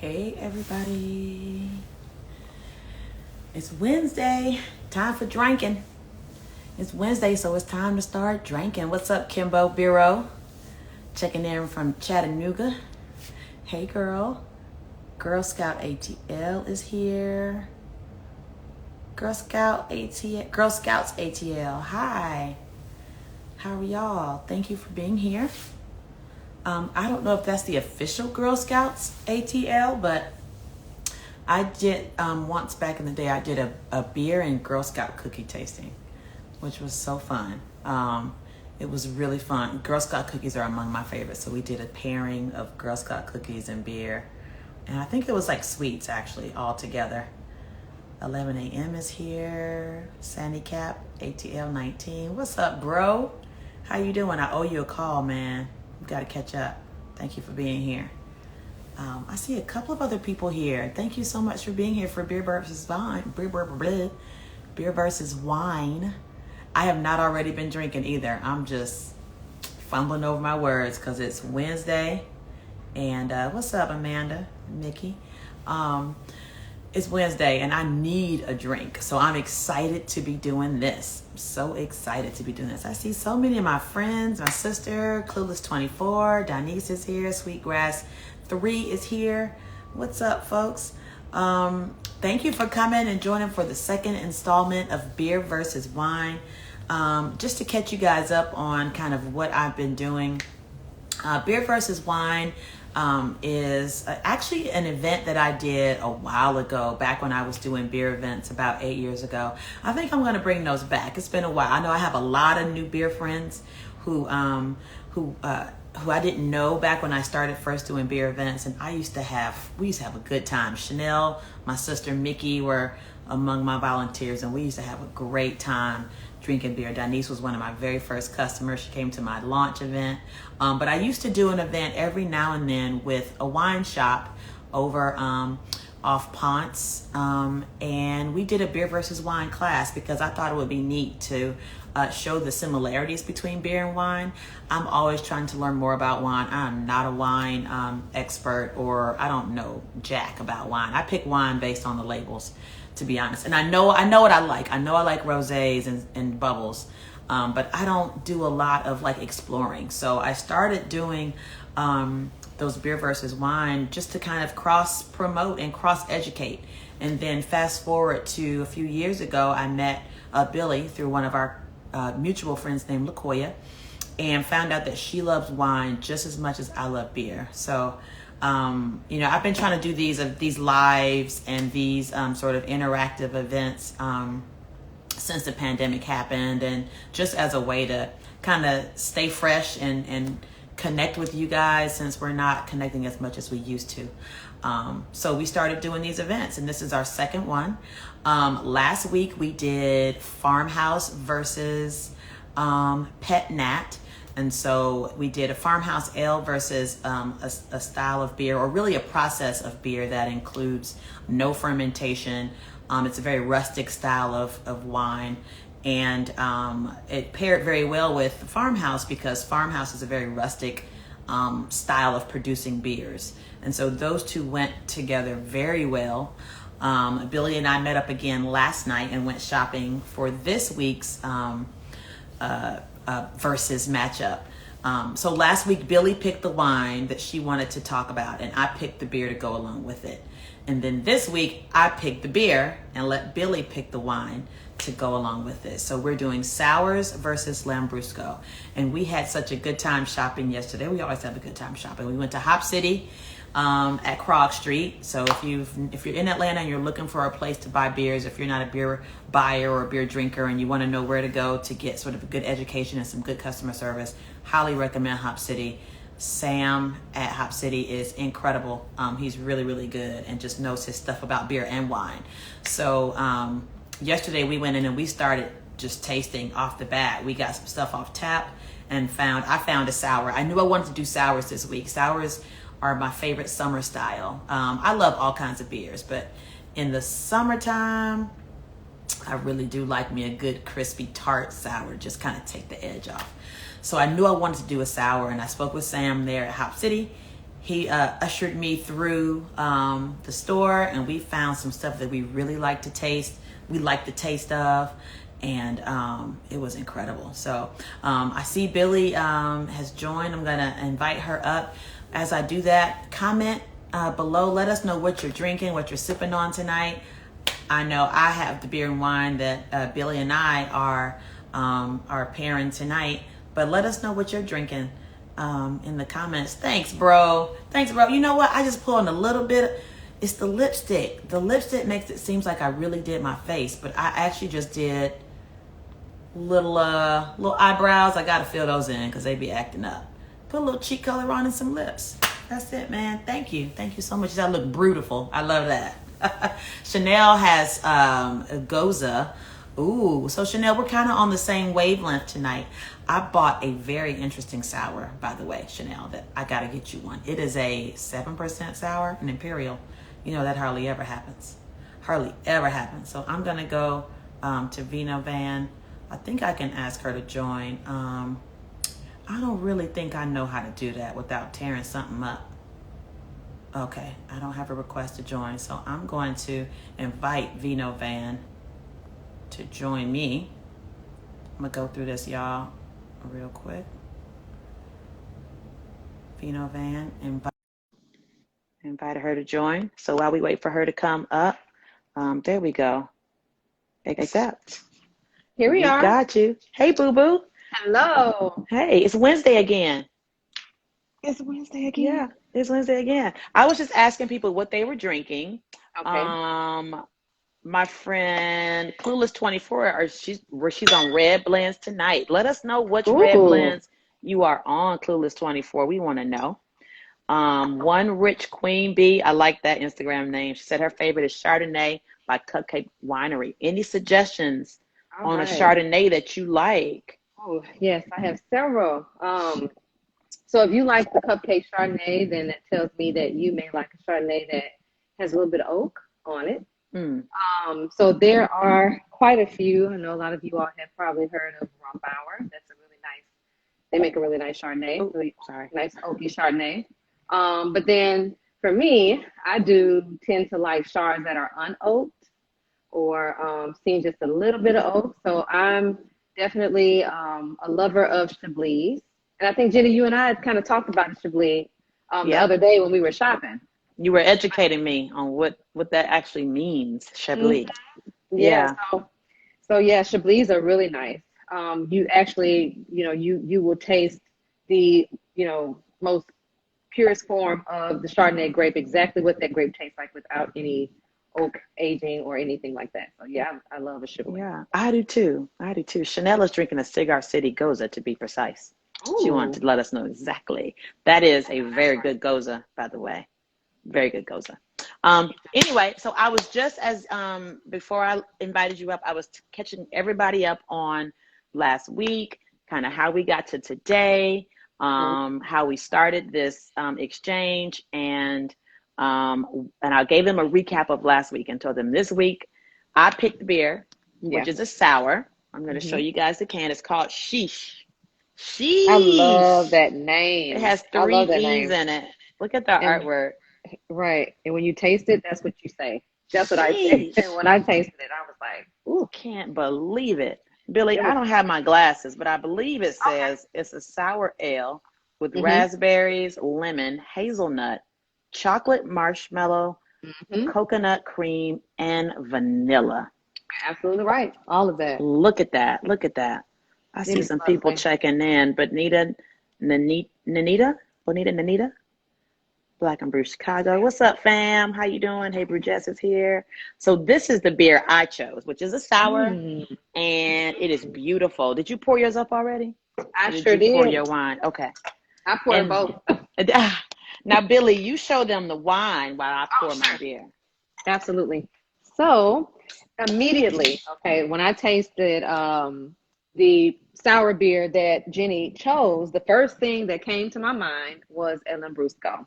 Hey everybody, it's Wednesday, time for drinking. It's Wednesday, so it's time to start drinking. What's up, Kimbo Bureau? Checking in from Chattanooga. Hey girl. Girl Scout ATL is here. Girl Scouts ATL. Hi. How are y'all? Thank you for being here. I don't know if that's the official Girl Scouts ATL, but I did, once back in the day, I did a beer and Girl Scout cookie tasting, which was so fun. It was really fun. Girl Scout cookies are among my favorites, so we did a pairing of Girl Scout cookies and beer. And I think it was like sweets, actually, all together. 11 a.m. is here. Sandy Cap, ATL 19. What's up, bro? How you doing? I owe you a call, man. We've got to catch up. Thank you for being here. I see a couple of other people here. Thank you so much for being here for Beer versus Wine. Beer versus Wine. I have not already been drinking either. I'm just fumbling over my words because it's Wednesday. And what's up, Amanda, Mickey? It's Wednesday and I need a drink. So I'm excited to be doing this. I'm so excited to be doing this. I see so many of my friends, my sister, Clueless 24, Denise is here, Sweetgrass 3 is here. What's up, folks? Thank you for coming and joining for the second installment of Beer versus Wine. Just to catch you guys up on kind of what I've been doing. Beer versus Wine is actually an event that I did a while ago, back when I was doing beer events about 8 years ago. I think I'm going to bring those back. It's been a while. I know I have a lot of new beer friends who I didn't know back when I started first doing beer events, and we used to have a good time. Chanel, my sister Mickey were among my volunteers, and we used to have a great time drinking beer. Denise was one of my very first customers. She came to my launch event. But I used to do an event every now and then with a wine shop over off Ponce. And we did a beer versus wine class because I thought it would be neat to show the similarities between beer and wine. I'm always trying to learn more about wine. I'm not a wine expert, or I don't know jack about wine. I pick wine based on the labels, to be honest. And I know what I like. I know I like rosés and bubbles, but I don't do a lot of like exploring. So I started doing those beer versus wine just to kind of cross promote and cross educate. And then fast forward to a few years ago, I met Billie through one of our mutual friends named LaCoya, and found out that she loves wine just as much as I love beer. So I've been trying to do these lives and these sort of interactive events since the pandemic happened, and just as a way to kind of stay fresh and connect with you guys, since we're not connecting as much as we used to. So we started doing these events, and this is our second one. Last week we did Farmhouse versus Pet Nat. And so we did a farmhouse ale versus a style of beer, or really a process of beer that includes no fermentation. It's a very rustic style of wine. And it paired very well with the farmhouse because farmhouse is a very rustic style of producing beers. And so those two went together very well. Billie and I met up again last night and went shopping for this week's versus matchup. So last week, Billie picked the wine that she wanted to talk about, and I picked the beer to go along with it. And then this week, I picked the beer and let Billie pick the wine to go along with it. So we're doing Sours versus Lambrusco. And we had such a good time shopping yesterday. We always have a good time shopping. We went to Hop City at Krog Street. So if you're in Atlanta and you're looking for a place to buy beers, if you're not a beer buyer or a beer drinker and you want to know where to go to get sort of a good education and some good customer service, highly recommend Hop City. Sam at Hop City is incredible. He's really, really good and just knows his stuff about beer and wine. So yesterday we went in and we started just tasting off the bat. We got some stuff off tap and I found a sour. I knew I wanted to do sours this week. Sours are my favorite summer style. I love all kinds of beers, but in the summertime, I really do like me a good crispy tart sour, just kind of take the edge off. So I knew I wanted to do a sour, and I spoke with Sam there at Hop City. he ushered me through the store, and we found some stuff that we really like to taste. We like the taste of, and it was incredible. So I see Billie has joined. I'm going to invite her up. As I do that, comment below. Let us know what you're drinking, what you're sipping on tonight. I know I have the beer and wine that Billie and I are pairing tonight, but let us know what you're drinking in the comments. Thanks, bro. Thanks, bro. You know what? I just pulled on a little bit. It's the lipstick. The lipstick makes it seem like I really did my face, but I actually just did little eyebrows. I got to fill those in because they be acting up. Put a little cheek color on and some lips. That's it, man. Thank you. Thank you so much. That look beautiful. I love that. Chanel has Goza. Ooh, so Chanel, we're kind of on the same wavelength tonight. I bought a very interesting sour, by the way, Chanel, that I got to get you one. It is a 7% sour, an Imperial. You know, that hardly ever happens. Hardly ever happens. So I'm going to go to Vino Van. I think I can ask her to join. I don't really think I know how to do that without tearing something up. Okay, I don't have a request to join, so I'm going to invite Vino Van to join me. I'm gonna go through this, y'all, real quick. Vino Van, invite her to join. So while we wait for her to come up, there we go. Accept. Here we are. Got you. Hey, boo boo. Hello. Hey, it's Wednesday again. It's Wednesday again. Yeah, it's Wednesday again. I was just asking people what they were drinking. Okay. My friend Clueless 24, she's on red blends tonight. Let us know which red blends you are on, Clueless 24. We want to know. One Rich Queen Bee. I like that Instagram name. She said her favorite is Chardonnay by Cupcake Winery. Any suggestions on a Chardonnay that you like? Oh, yes, I have several. So if you like the Cupcake Chardonnay, then that tells me that you may like a Chardonnay that has a little bit of oak on it. So there are quite a few. I know a lot of you all have probably heard of Rombauer. That's a really nice. They make a really nice Chardonnay. Oh, really sorry. Nice oaky Chardonnay. But then for me, I do tend to like Chards that are unoaked or seeing just a little bit of oak. So I'm definitely a lover of Chablis. And I think, Jenny, you and I had kind of talked about the Chablis the other day when we were shopping. You were educating me on what that actually means, Chablis. Yeah. So yeah, Chablis are really nice. You actually, you will taste the, most purest form of the Chardonnay grape, exactly what that grape tastes like without any oak aging or anything like that. So yeah, I love a Chablis. Yeah, I do too. Chanel is drinking a Cigar City Goza, to be precise. Ooh. She wanted to let us know exactly. That is a very good Goza, by the way. Very good Goza. Anyway, so I was just before I invited you up, I was catching everybody up on last week, kind of how we got to today, how we started this exchange, and I gave them a recap of last week and told them this week I picked the beer, which is a sour. I'm going to show you guys the can. It's called Sheesh. Sheesh. I love that name. It has 3 E's in it. Look at the artwork. Right. And when you taste it, that's what you say. That's what I said. And when I tasted it, I was like, ooh, can't believe it. Billie, I don't have my glasses, but I believe it says it's a sour ale with raspberries, lemon, hazelnut, chocolate marshmallow, coconut cream, and vanilla. Absolutely right. All of that. Look at that. Look at that. I see some people checking in, but Nanita, Black and Brew Chicago. What's up, fam? How you doing? Hey, Brew Jess is here. So this is the beer I chose, which is a sour, and it is beautiful. Did you pour yours up already? I sure did. Pour your wine. Okay. I poured both. Now, Billie, you show them the wine while I pour my beer. Absolutely. So immediately, when I tasted the sour beer that Jenny chose, the first thing that came to my mind was a Lambrusco.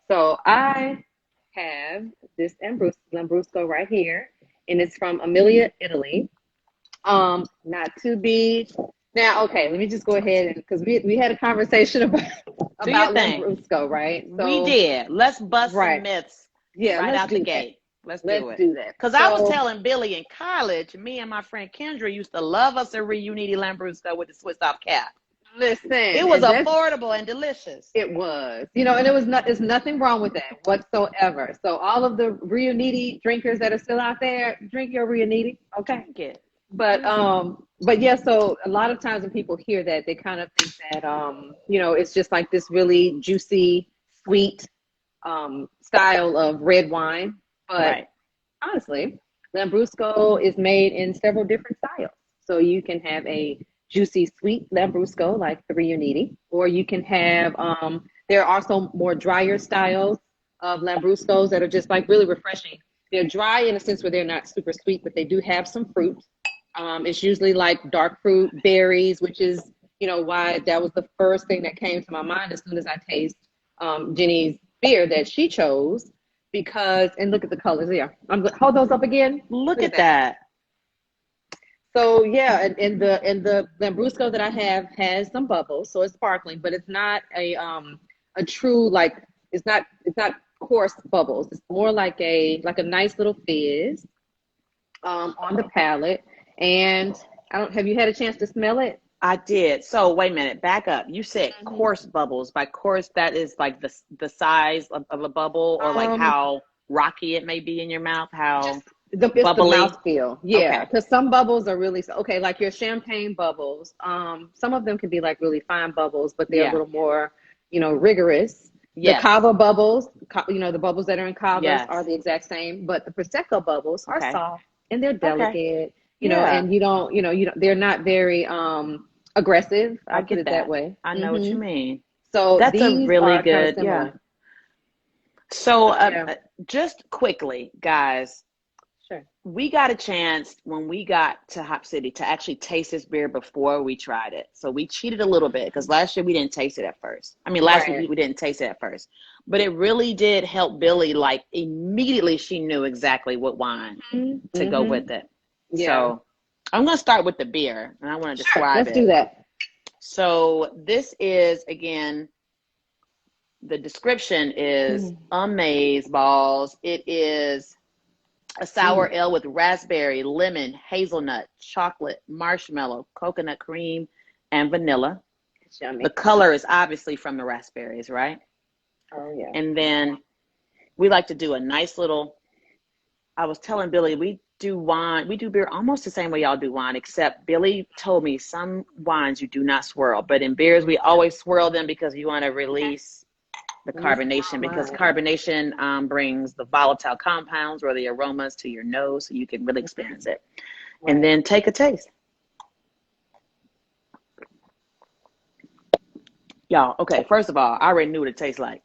So I have this Lambrusco right here, and it's from Emilia, Italy. Not to be Now, okay, let me just go ahead and because we had a conversation about Do your thing. Lambrusco, right? We So, did. Let's bust some right, myths yeah, right let's out the do that. gate. Let's Let's do it. do that. Because I was So, telling Billie in college, me and my friend Kendra used to love us a Reuniti Lambrusco with the Swiss off cap. listen, It was and that's affordable and delicious. it was, and it was not. There's nothing wrong with that whatsoever. So, all of the Riuniti drinkers that are still out there, drink your Riuniti, okay? Drink it. But yeah, so a lot of times when people hear that, they kind of think that it's just like this really juicy, sweet style of red wine. But Right. honestly, Lambrusco is made in several different styles. So you can have a juicy, sweet Lambrusco like the Riuniti, or you can have there are also more drier styles of Lambruscos that are just like really refreshing. They're dry in a sense where they're not super sweet, but they do have some fruit. It's usually like dark fruit, berries, which is, why that was the first thing that came to my mind as soon as I taste Jenny's beer that she chose. Because, and look at the colors here. Hold those up again. Look at that. So yeah, and the Lambrusco that I have has some bubbles, so it's sparkling, but it's not a true like it's not coarse bubbles. It's more like a nice little fizz on the palate. And I don't have you had a chance to smell it? I did. So wait a minute, back up. You said Mhm. coarse bubbles. By coarse, that is like the size of a bubble, or like Um, how rocky it may be in your mouth, how it's the bubbly. mouthfeel, yeah. Okay. Because some bubbles are really okay, like your champagne bubbles. Some of them can be like really fine bubbles, but they're a Yeah. little more, rigorous. The Yes. cava bubbles, the bubbles that are in cavas are Yes. the exact same, but the prosecco bubbles are Okay. soft and they're Okay. delicate, Yeah. and they're not very aggressive. I I'll put get it that that. way. I know what you mean. So That's a these really are kind of good, yeah. similar. So So yeah, just quickly, guys, sure. we got a chance when we got to Hop City to actually taste this beer before we tried it. So we cheated a little bit because last year we didn't taste it at first. I mean, last week Right. we didn't taste it at first. But it really did help Billie. Like immediately she knew exactly what wine to go Mm-hmm. with it. Yeah. So I'm going to start with the beer and I want to Sure. describe Let's do it. that. So this is, again, the description is Mm. amaze balls. It is a sour Mm. ale with raspberry, lemon, hazelnut, chocolate, marshmallow, coconut cream, and vanilla. It's The yummy. color is obviously from the raspberries, right? Oh yeah. And then we like to do a nice little, I was telling Billie, we do wine, we do beer almost the same way y'all do wine, except Billie told me some wines you do not swirl, but in beers we always swirl them because you want to release the Let me carbonation, swirl because mine. carbonation brings the volatile compounds or the aromas to your nose so you can really experience it. And Right. then take a taste. Y'all, okay, first of all, I already knew what it tastes like,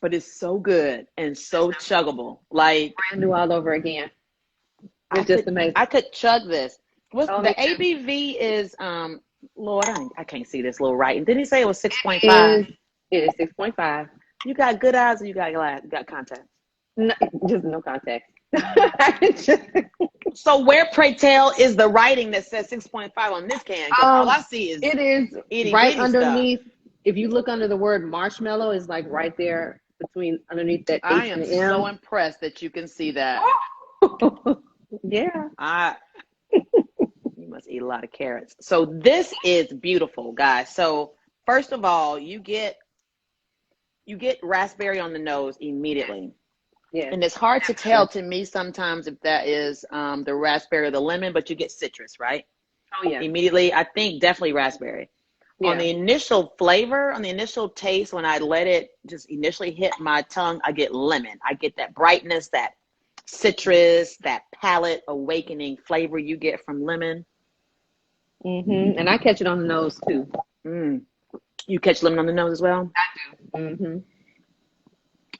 but it's so good and so chuggable. Like Brand new all over again. I It's just could amazing. I could chug this. What's Oh, the me too. ABV is Lord, I can't see this little writing. Did he say it was 6.5? Is it is 6.5. You got good eyes or you got glass, you got contacts? No, just no context. So where, pray tell, is the writing that says 6.5 on this can? Because all I see is It is itty right bitty stuff. underneath. If you look under the word marshmallow, is like right there between underneath that I H am and the so M. impressed that you can see that. Yeah. You must eat a lot of carrots. So this is beautiful, guys. So first of all, you get raspberry on the nose immediately. Yeah. And it's hard to tell to me sometimes if that is the raspberry or the lemon, but you get citrus, right? Oh yeah. Immediately. I think definitely raspberry. On Yeah. the initial flavor, on the initial taste, when I let it just initially hit my tongue, I get lemon. I get that brightness, that citrus, that palate awakening flavor you get from lemon. And I catch it on the nose too. Mm. You catch lemon on the nose as well? Mm-hmm.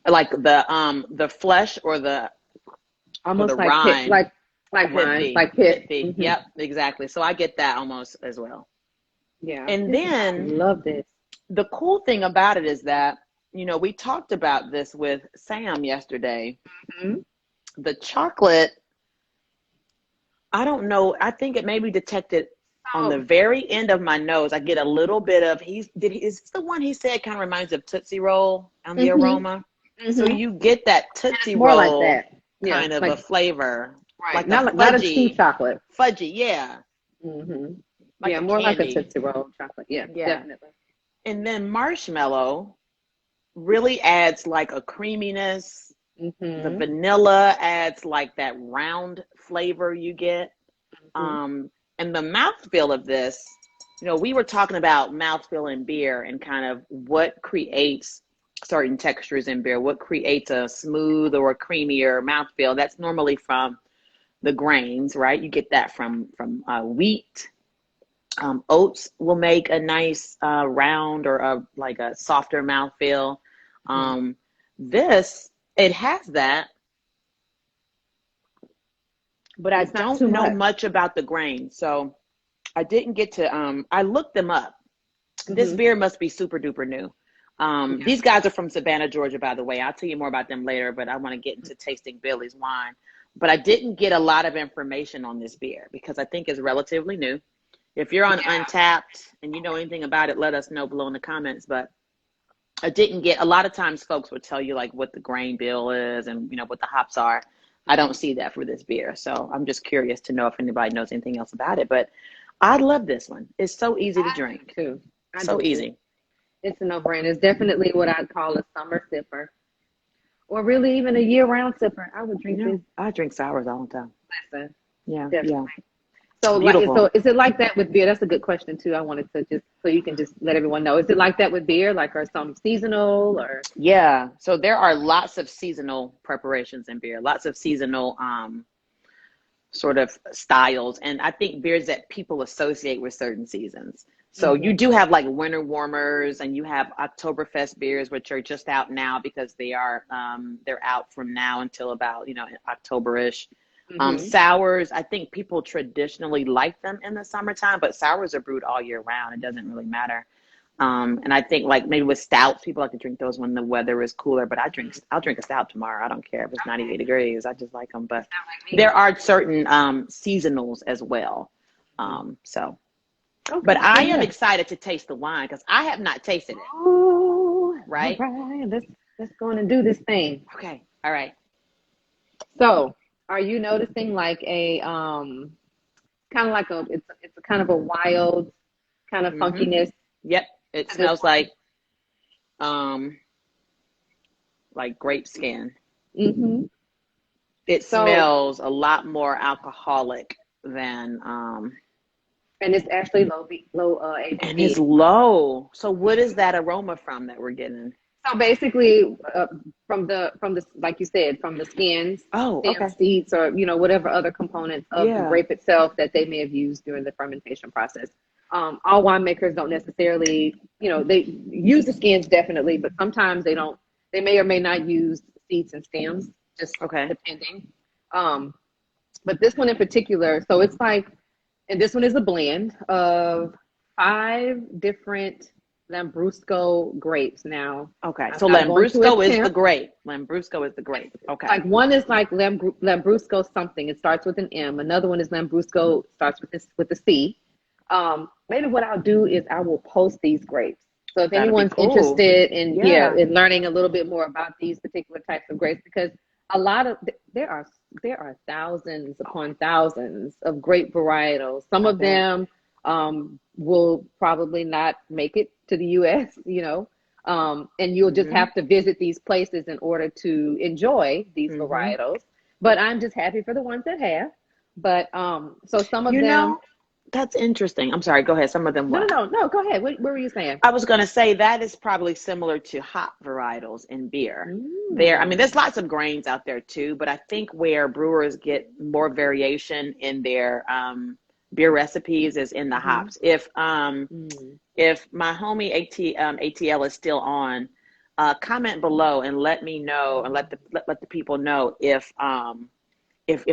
Like the flesh or the Almost like pit, rind. like mine, Pithy. like pit. Pithy. Yep, exactly. So I get that almost as well. Yeah. And I then love this. the cool thing about it is that, we talked about this with Sam yesterday. Mm-hmm. The chocolate, I don't know, I think it may be detected on the So very end of my nose, I get a little bit of, is this the one he said kind of reminds of Tootsie Roll on the mhm, aroma? So mhm. you get that And it's Tootsie more like Roll that. Yeah, kind of a like flavor, right. like a Not a true chocolate. fudgy, yeah, Hmm. like Yeah, a more like a candy. Tootsie Roll chocolate. Yeah, Yeah. definitely. And then marshmallow really adds like a creaminess. The Hmm. vanilla adds like that round flavor you get. Hmm. And the mouthfeel of this, we were talking about mouthfeel in beer and kind of what creates certain textures in beer, what creates a smooth or a creamier mouthfeel. That's normally from the grains, right? You get that from wheat. Oats will make a nice round or like a softer mouthfeel. Hmm. Um, this, it has that, but But I it's not don't too know much. much about the grains. So I didn't get to, I looked them up. This Hmm. beer must be super duper new. Yeah. These guys are from Savannah, Georgia, by the way. I'll tell you more about them later, but I want to get into tasting Billie's wine. But I didn't get a lot of information on this beer because I think it's relatively new. If you're on Yeah. Untapped and you know anything about it, let us know below in the comments. But I didn't get, a lot of times folks would tell you like what the grain bill is and what the hops are. I don't see that for this beer. So I'm just curious to know if anybody knows anything else about it. But I love this one. It's so easy to I drink. do too. I So do too. easy. It's a no-brainer. It's definitely what I'd call a summer sipper, or really even a year-round sipper. I would drink this. I drink sours all the time. Listen, Yeah, yeah. definitely. So, Beautiful. so is it like that with beer? That's a good question too. I wanted to just so you can just let everyone know. Is it like that with beer? Like, are some seasonal or? Yeah. So there are lots of seasonal preparations in beer, lots of seasonal sort of styles. And I think beers that people associate with certain seasons. So you Hmm. do have like winter warmers and you have Oktoberfest beers, which are just out now because they're out from now until about, October-ish. Hmm. Sours, I think people traditionally like them in the summertime, but sours are brewed all year round. It doesn't really matter. And I think like maybe with stouts, people like to drink those when the weather is cooler. But I'll drink a stout tomorrow. I don't care if it's 98 degrees. I just like them. But Like me. there are certain seasonals as well. So, but Okay. I Well, am yeah. excited to taste the wine because I have not tasted it. Oh, all Right? right. Let's go on and do this thing. Okay. All right. So, are you noticing like a kind of like it's a kind of a wild kind of Mm-hmm. funkiness Yep. It to this smells um like grape skin. one? Hmm. It So, smells a lot more alcoholic than and it's actually low and it's ABV. low. So what is that aroma from that we're getting? So basically, from the like you said, from the Oh, stem okay. seeds, or whatever other components of the Yeah. grape itself that they may have used during the fermentation process. All winemakers don't necessarily, they use the skins definitely, but sometimes they don't. They may or may not use seeds and stems, just Okay. depending. Um, but this one in particular, so it's like, and this one is a blend of five different Lambrusco grapes. Now, Okay. I'm So not going to Lambrusco is the attempt. grape. Lambrusco is the grape. Okay. Like one is like Lambrusco something. It starts with an M. Another one is Lambrusco starts with a C. Maybe what I'll do is I will post these grapes. So if That'll be anyone's cool. interested in Yeah. in learning a little bit more about these particular types of grapes, because a lot of there are thousands upon thousands of grape varietals. Some I of bet. them will probably not make it to the U.S. And you'll just Mm-hmm. have to visit these places in order to enjoy these Mm-hmm. varietals. But I'm just happy for the ones that have. But so some of You them. know, that's interesting. I'm sorry. Go ahead. Some of them No, no, what? no, no. Go ahead. What were you saying? I was going to say that is probably similar to hop varietals in beer. I mean, Mm. there's lots of grains out there too, but I think where brewers get more variation in their beer recipes is in the Mm-hmm. hops. Mm. If my homie ATL is still on, comment below and let me know and let the people know if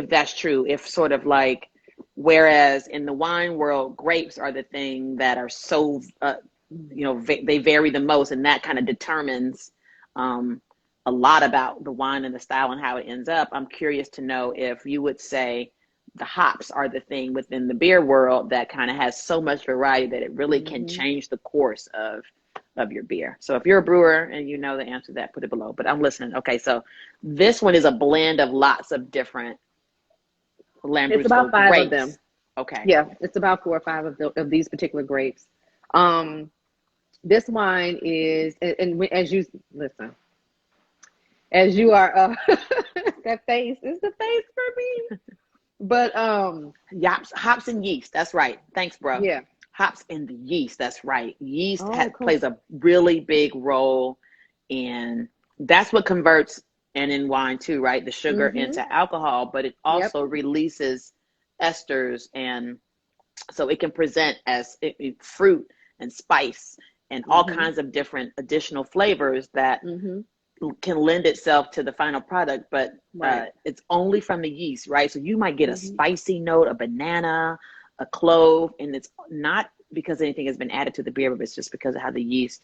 that's true. If sort of like, whereas in the wine world, grapes are the thing that are so they vary the most, and that kind of determines um, a lot about the wine and the style and how it ends up. I'm curious to know if you would say the hops are the thing within the beer world that kind of has so much variety that it really can change the course of your beer. So if you're a brewer and you know the answer to that, put it below. But I'm listening. Okay, so this one is a blend of lots of different Lambrusco It's about 5 grapes. of them. Okay. Yeah, it's about 4 or 5 of these particular grapes. This wine is, and as you listen, as you are, that face is the face for me. But hops and yeast. That's right. Thanks, bro. yeah. Hops and the yeast. That's right. Yeast Oh, cool. plays a really big role in, that's what converts, and in wine too, right? The sugar into alcohol, but it also releases esters, and so it can present as fruit and spice and all kinds of different additional flavors that can lend itself to the final product, but it's only from the yeast, right? So you might get a spicy note, a banana, a clove, and it's not because anything has been added to the beer, but it's just because of how the yeast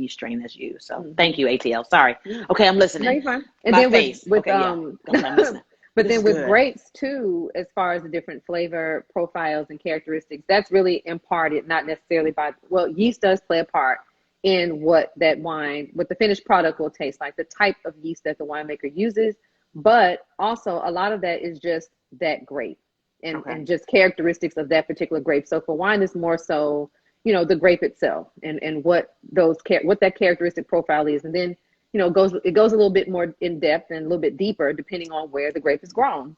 strain is used. So thank you, ATL. Sorry. Okay, I'm listening. No, you're fine. And My then face. with okay, I'm listening. but then with grapes too, as far as the different flavor profiles and characteristics, that's really imparted, not necessarily by, well, yeast does play a part in what the finished product will taste like, the type of yeast that the winemaker uses, but also a lot of that is just that grape and just characteristics of that particular grape. So for wine, it's more so, the grape itself and what that characteristic profile is. And then, it goes a little bit more in depth and a little bit deeper depending on where the grape is grown,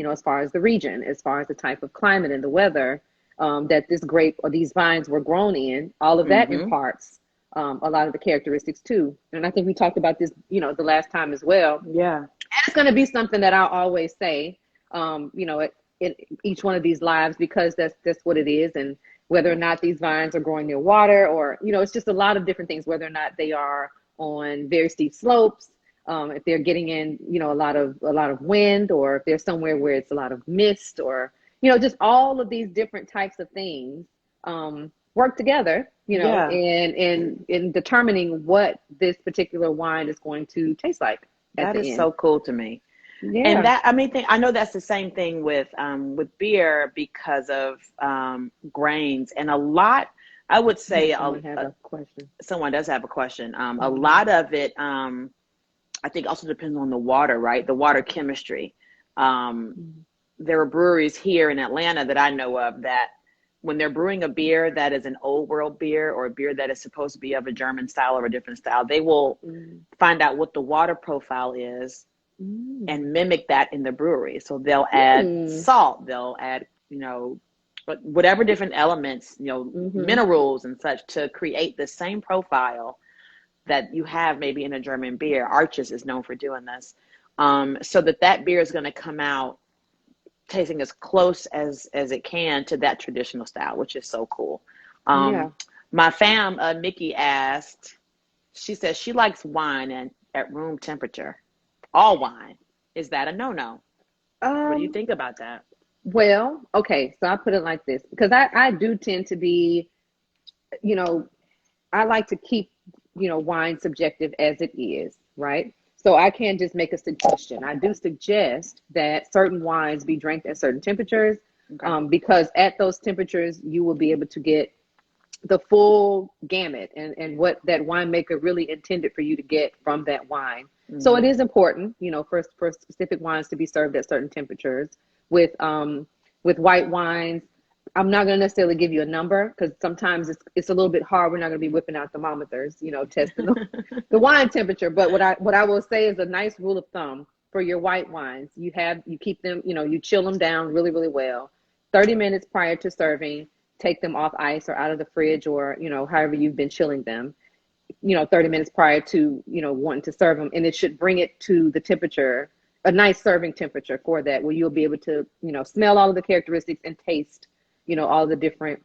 as far as the region, as far as the type of climate and the weather that this grape or these vines were grown in. All of that imparts a lot of the characteristics too. And I think we talked about this, the last time as well. Yeah. And it's going to be something that I'll always say, in each one of these lives, because that's what it is. And whether or not these vines are growing near water or, it's just a lot of different things, whether or not they are on very steep slopes, if they're getting in, a lot of wind, or if they're somewhere where it's a lot of mist, or, just all of these different types of things work together, in determining what this particular wine is going to taste like. That is so cool to me. Yeah. And I know that's the same thing with beer because of grains, and a lot. I would say someone does have a question. A lot of it, I think, also depends on the water, right? The water chemistry. There are breweries here in Atlanta that I know of that when they're brewing a beer that is an old world beer, or a beer that is supposed to be of a German style or a different style, they will find out what the water profile is and mimic that in the brewery. So they'll add salt, they'll add, whatever different elements, minerals and such, to create the same profile that you have maybe in a German beer. Arches is known for doing this. So that beer is going to come out tasting as close as it can to that traditional style, which is so cool. My fam, Mickey, asked, she says she likes wine at room temperature. All wine. Is that a no-no? What do you think about that? Well, okay, so I put it like this, because I do tend to be, I like to keep, wine subjective as it is, right? So I can't just make a suggestion. I do suggest that certain wines be drank at certain temperatures, because at those temperatures, you will be able to get the full gamut and what that winemaker really intended for you to get from that wine. So it is important, for specific wines to be served at certain temperatures. With white wines, I'm not going to necessarily give you a number, because sometimes it's a little bit hard. We're not going to be whipping out thermometers, testing the wine temperature. But what I will say is a nice rule of thumb for your white wines. You keep them, you chill them down really, really well. 30 minutes prior to serving, take them off ice or out of the fridge, or, however you've been chilling them, 30 minutes prior to, wanting to serve them. And it should bring it to the temperature, a nice serving temperature for that, where you'll be able to, smell all of the characteristics and taste, all the different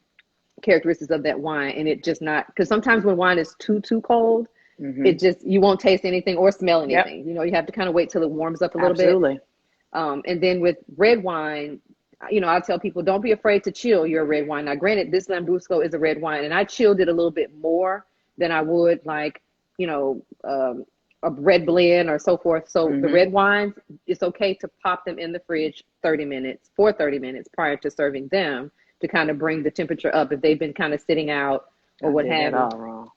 characteristics of that wine. And it just not, because sometimes when wine is too cold, it just, you won't taste anything or smell anything. You have to kind of wait till it warms up a little bit. And then with red wine, I tell people, don't be afraid to chill your red wine. Now, granted, this Lambrusco is a red wine, and I chilled it a little bit more than I would like, a a red blend or so forth. So the Mm-hmm. red wines, it's okay to pop them in the fridge 30 minutes prior to serving them to kind of bring the temperature up if they've been kind of sitting out or I what did that have you. all wrong.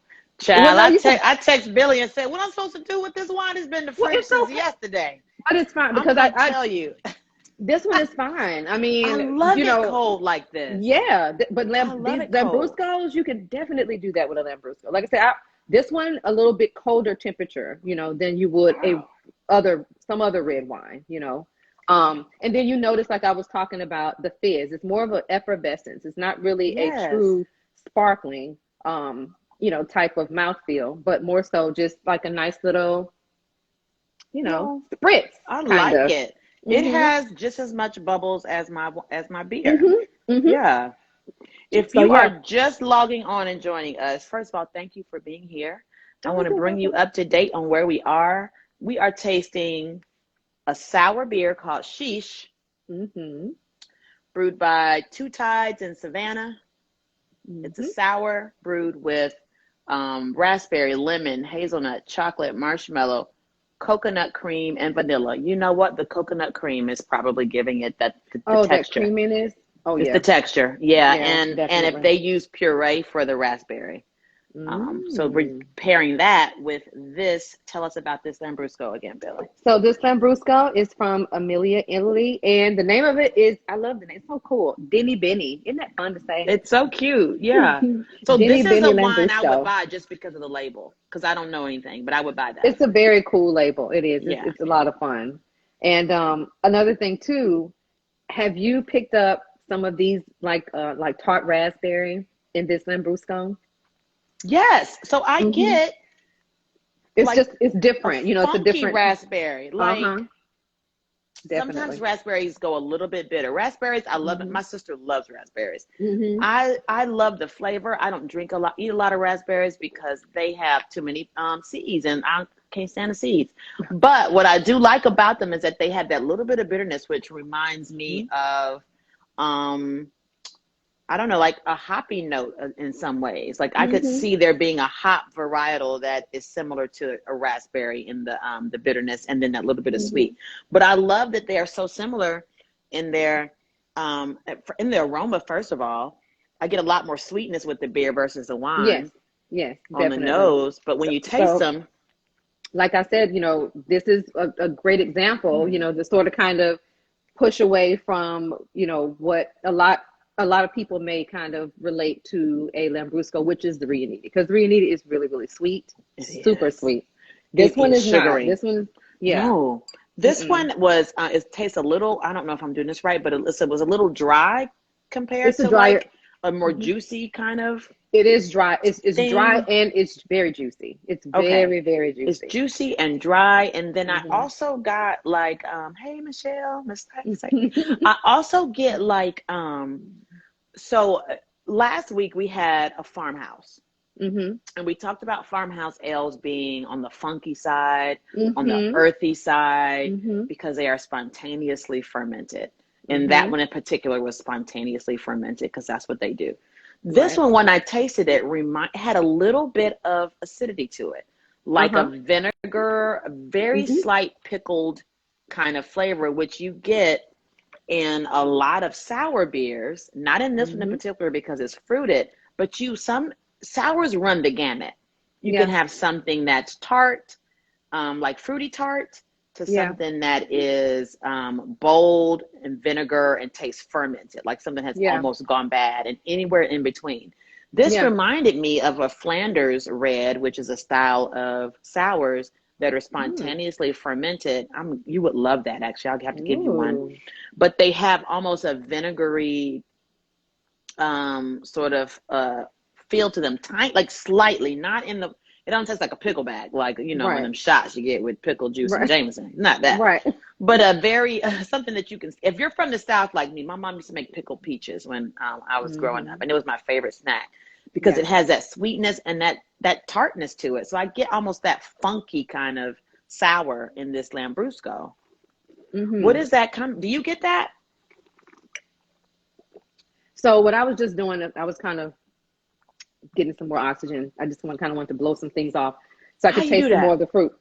Well, Child, no, you can. I text Billie and said, what I'm supposed to do with this wine? It's been in the Well, fridge it's since okay, yesterday. but it's fine I'm because gonna tell you, this one is fine. I I mean, love it cold like this. yeah, but I love these it cold. Lambruscos, you can definitely do that with a Lambrusco. Like I said, this one a little bit colder temperature, than you would some other red wine. And then you notice, like I was talking about the fizz, it's more of an effervescence. It's not really a Yes. true sparkling, type of mouthfeel, but more so just like a nice little, No, spritz I kind like of. it. It Mhm. has just as much bubbles as my beer. Mhm. Mhm. Yeah. If So you are yeah. just logging on and joining us, first of all, thank you for being here. I Oh, want to you're bring you welcome. up to date on where we are. We are tasting a sour beer called Sheesh, Mhm. brewed by Two Tides in Savannah. It's a Mhm. sour brewed with raspberry, lemon, hazelnut, chocolate, marshmallow, coconut cream, and vanilla. You know what? The coconut cream is probably giving it the Oh, that texture. creaminess. Oh It's the yeah. texture, yeah. Yeah, And if definitely. they use puree for the raspberry, so we're Mm. pairing that with this. Tell us about this Lambrusco again, Billie. So this Lambrusco is from Emilia, Italy, and the name of it is, I love the name. It's so cool. Denny Benny. Isn't that fun to say? It's so cute, yeah. So Denny this is a Benny wine I would Lambrusco. buy just because of the label, because I don't know anything, but I would buy that. It's a very cool label. It is. Yeah. It's a lot of fun. And another thing too, have you picked up some of these like tart raspberry in this Lambrusco? Yes. So I Hmm. get like It's a different. It's a funky different. raspberry. Uh-huh. Like sometimes Definitely. raspberries go a little bit bitter. Raspberries, I love it. Hmm. My sister loves raspberries. Hmm. I love the flavor. I don't eat a lot of raspberries because they have too many seeds, and I can't stand the seeds. But what I do like about them is that they have that little bit of bitterness, which reminds me Hmm. of um I don't know, like a hoppy note in some ways. Like I could Hmm. see there being a hop varietal that is similar to a raspberry in the bitterness, and then that little bit of Hmm. sweet. But I love that they are so similar in their in the aroma. First of all, I get a lot more sweetness with the beer versus the Yes. wine Yes, on the definitely. nose. But when So, you taste so them, like I said, this is a great example, to sort of kind of push away from, what a lot of people may kind of relate to a Lambrusco, which is the Riunite, because the Riunite is really, really sweet, it super is. sweet. This It one is is not. sugary. This one, yeah. No, this Mm-mm. one was it tastes a little. I don't know if I'm doing this right, but it was a little dry compared It's a to drier. like a more Mhm. juicy kind of It is dry. It's dry thing. and it's very juicy. It's Okay, very, very it's juicy. juicy and dry, and then I Hmm. also got like hey Michelle, Miss Sexy. I also get like so last week we had a farmhouse. Hmm. And we talked about farmhouse ales being on the funky side, on the Hmm. earthy side, Hmm. because they are spontaneously fermented. And that Hmm. one in particular was spontaneously fermented because that's what they do. This Right. one, when I tasted it, had a little bit of acidity to it, like a Uh-huh. vinegar, a very Hmm. slight pickled kind of flavor, which you get in a lot of sour beers, not in this one in Hmm. particular because it's fruited, but some sours run the gamut. You can Yeah. have something that's tart, like fruity tart, to Yeah. something that is bold and vinegar and tastes fermented, like something has Yeah. almost gone bad, and anywhere in between. This Yeah. reminded me of a Flanders red, which is a style of sours that are Mm. spontaneously fermented. You would love that, actually. I'll have to give you one. Ooh. But they have almost a vinegary sort of feel to them, tiny, like slightly, not in the. It don't taste like a pickle bag, like one of Right. them shots you get with pickle juice and Right. Jameson. Not that, Right. but a very something that you can. If you're from the South like me, my mom used to make pickled peaches when I was growing up, Hmm. and it was my favorite snack because Yeah. it has that sweetness and that tartness to it. So I get almost that funky kind of sour in this Lambrusco. What Hmm. is that? Do you get that? So what I was just doing, I was kind of getting some more oxygen. I just kind of want to blow some things off so I How could you do taste some more that? of the fruit.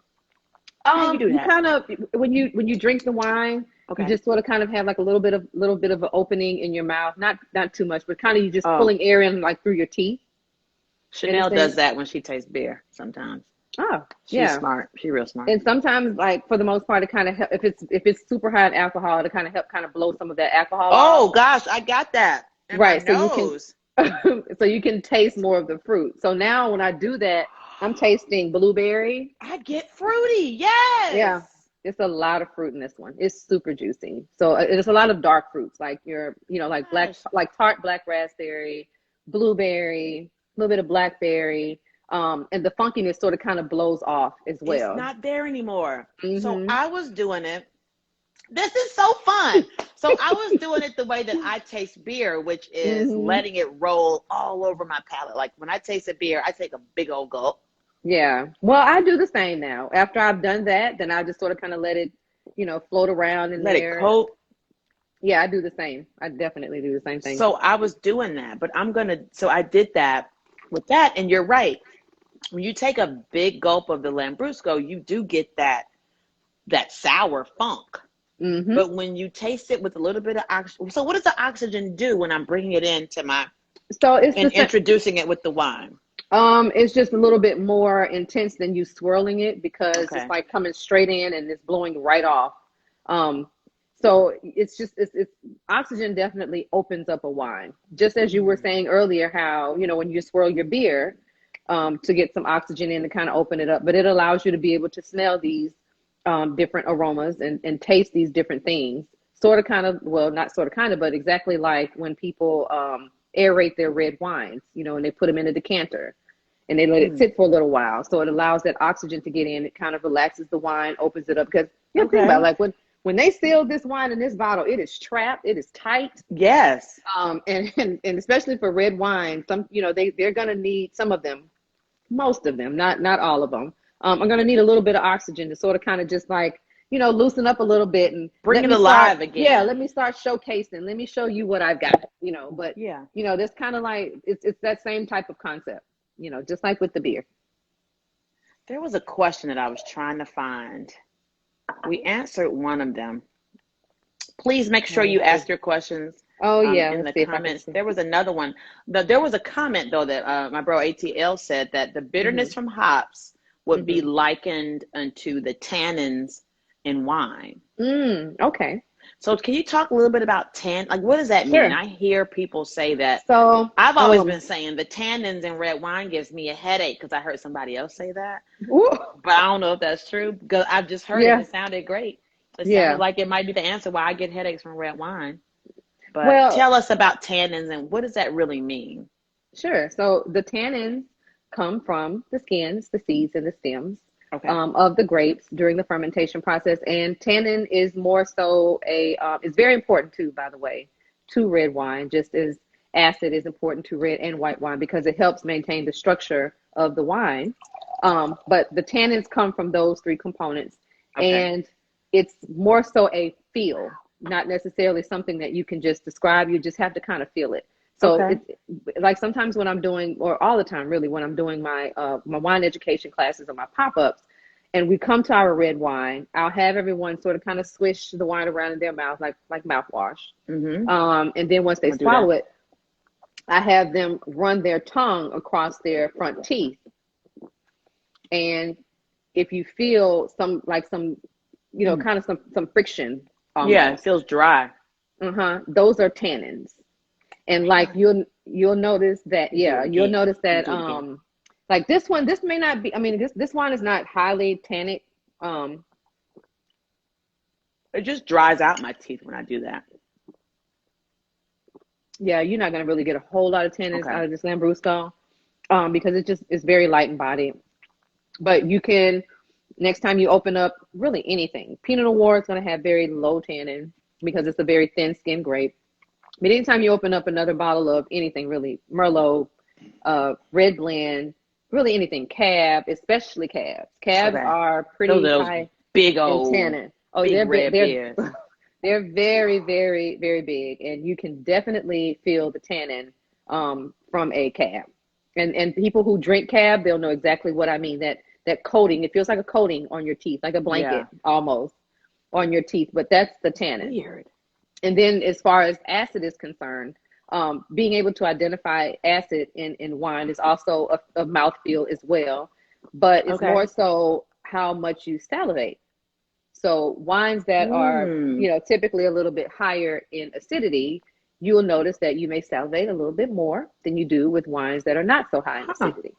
How you do You that? kind of when you drink the wine, Okay. you just sort of kind of have like a little bit of an opening in your mouth, not too much, but kind of you just Oh, pulling air in like through your teeth. And Chanel does that when she tastes beer sometimes. oh She's yeah, smart. She's real smart. and sometimes like for the most part, it kind of help if it's super high in alcohol, to kind of help kind of blow some of that alcohol off. Oh gosh, I got that in my Right, so you can nose. so you can taste more of the fruit. So now when I do that, I'm tasting blueberry. I get fruity. Yeah, Yes. it's a lot of fruit in this one. It's super juicy. So it's a lot of dark fruits, like like Gosh, like tart black raspberry, blueberry, a little bit of blackberry, and the funkiness sort of kind of blows off as it's well. not there anymore. So Hmm. I was doing it. This is so fun. So I was doing it the way that I taste beer, which is Hmm. letting it roll all over my palate. Like when I taste a beer, I take a big old gulp. Yeah. Well, I do the same now. After I've done that, then I just sort of kind of let it, float around in Let it there. coat. Yeah, I do the same. I definitely do the same thing. So I was doing that, but so I did that with that. And you're right. When you take a big gulp of the Lambrusco, you do get that sour funk. Hmm. But when you taste it with a little bit of oxygen, so what does the oxygen do when I'm bringing it into So it's the and same. introducing it with the wine? It's just a little bit more intense than you swirling it because it's Okay. like coming straight in and it's blowing right off. Um, so it's oxygen definitely opens up a wine. Just as you were Mm. saying earlier, how when you swirl your beer, to get some oxygen in to kind of open it up, but it allows you to be able to smell these different aromas and taste these different things. Sort of kind of, well, not sort of kind of, but exactly like when people aerate their red wines, and they put them in a decanter and they let it Mm. sit for a little while. So it allows that oxygen to get in. It kind of relaxes the wine, opens it up. Because you have to think about it, Okay. like when they sealed this wine in this bottle, it is trapped, it is tight. Yes. And especially for red wine, some they're gonna need some of them, most of them, not all of them, are gonna need a little bit of oxygen to sort of kind of just like loosen up a little bit and Bring it alive let again. me start showcasing. Let me show you what I've got. But Yeah. that's kind of like it's that same type of concept. Just like with the beer. There was a question that I was trying to find. We answered one of them. Please make sure Let me you see. ask your questions Oh yeah, in let's the see if I can comments. see. There was another one. There was a comment, though, that my bro ATL said that the Hmm. bitterness from hops would be Hmm. likened unto the tannins in wine. Okay. So can you talk a little bit about like what does that mean? Sure. I hear people say that. So I've always been saying the tannins in red wine gives me a headache because I heard somebody else say that. ooh, But I don't know if that's true because I've just heard it and yeah, it sounded great. It sounded yeah. like it might be the answer why I get headaches from red wine. But Well, tell us about tannins and what does that really mean? sure. So the tannins come from the skins, the seeds, and the stems Okay. of the grapes during the fermentation process. And tannin is more so it's very important too, by the way, to red wine, just as acid is important to red and white wine because it helps maintain the structure of the wine. But the tannins come from those three components, Okay. and it's more so a feel, not necessarily something that you can just describe. You just have to kind of feel it. So Okay. it's like sometimes when I'm doing, or all the time really, when I'm doing my wine education classes or my pop-ups, and we come to our red wine, I'll have everyone sort of kind of swish the wine around in their mouth like mouthwash. Mm-hmm. And then once I'm they gonna do that. swallow it, I have them run their tongue across their front teeth. And if you feel some Mm. kind of some friction Yeah, it almost, feels dry. those are tannins. And like Really? you'll notice that, Do yeah, it you'll again. notice I'm gonna that do it again. like this may not be, I mean, this wine is not highly tannic. Um, It just dries out my teeth when I do that. yeah, you're not gonna really get a whole lot of tannins Okay. out of this Lambrusco, because it's very light in body. But you can, next time you open up really anything, Pinot Noir is gonna have very low tannin because it's a very thin skinned grape. But anytime you open up another bottle of anything, really, Merlot, red blend, really anything, cab, especially cabs. Cabs Okay. are Those pretty are those high big in old, tannin. Oh, big they're red they're beers. they're very, very, very big, and you can definitely feel the tannin from a cab. And people who drink cab, they'll know exactly what I mean. that coating. It feels like a coating on your teeth, like a blanket almost on your teeth, but that's the tannin. Weird. And then as far as acid is concerned, being able to identify acid in wine is also a mouthfeel as well, but it's more so how much you salivate. So wines that are, typically a little bit higher in acidity, you will notice that you may salivate a little bit more than you do with wines that are not so high in acidity.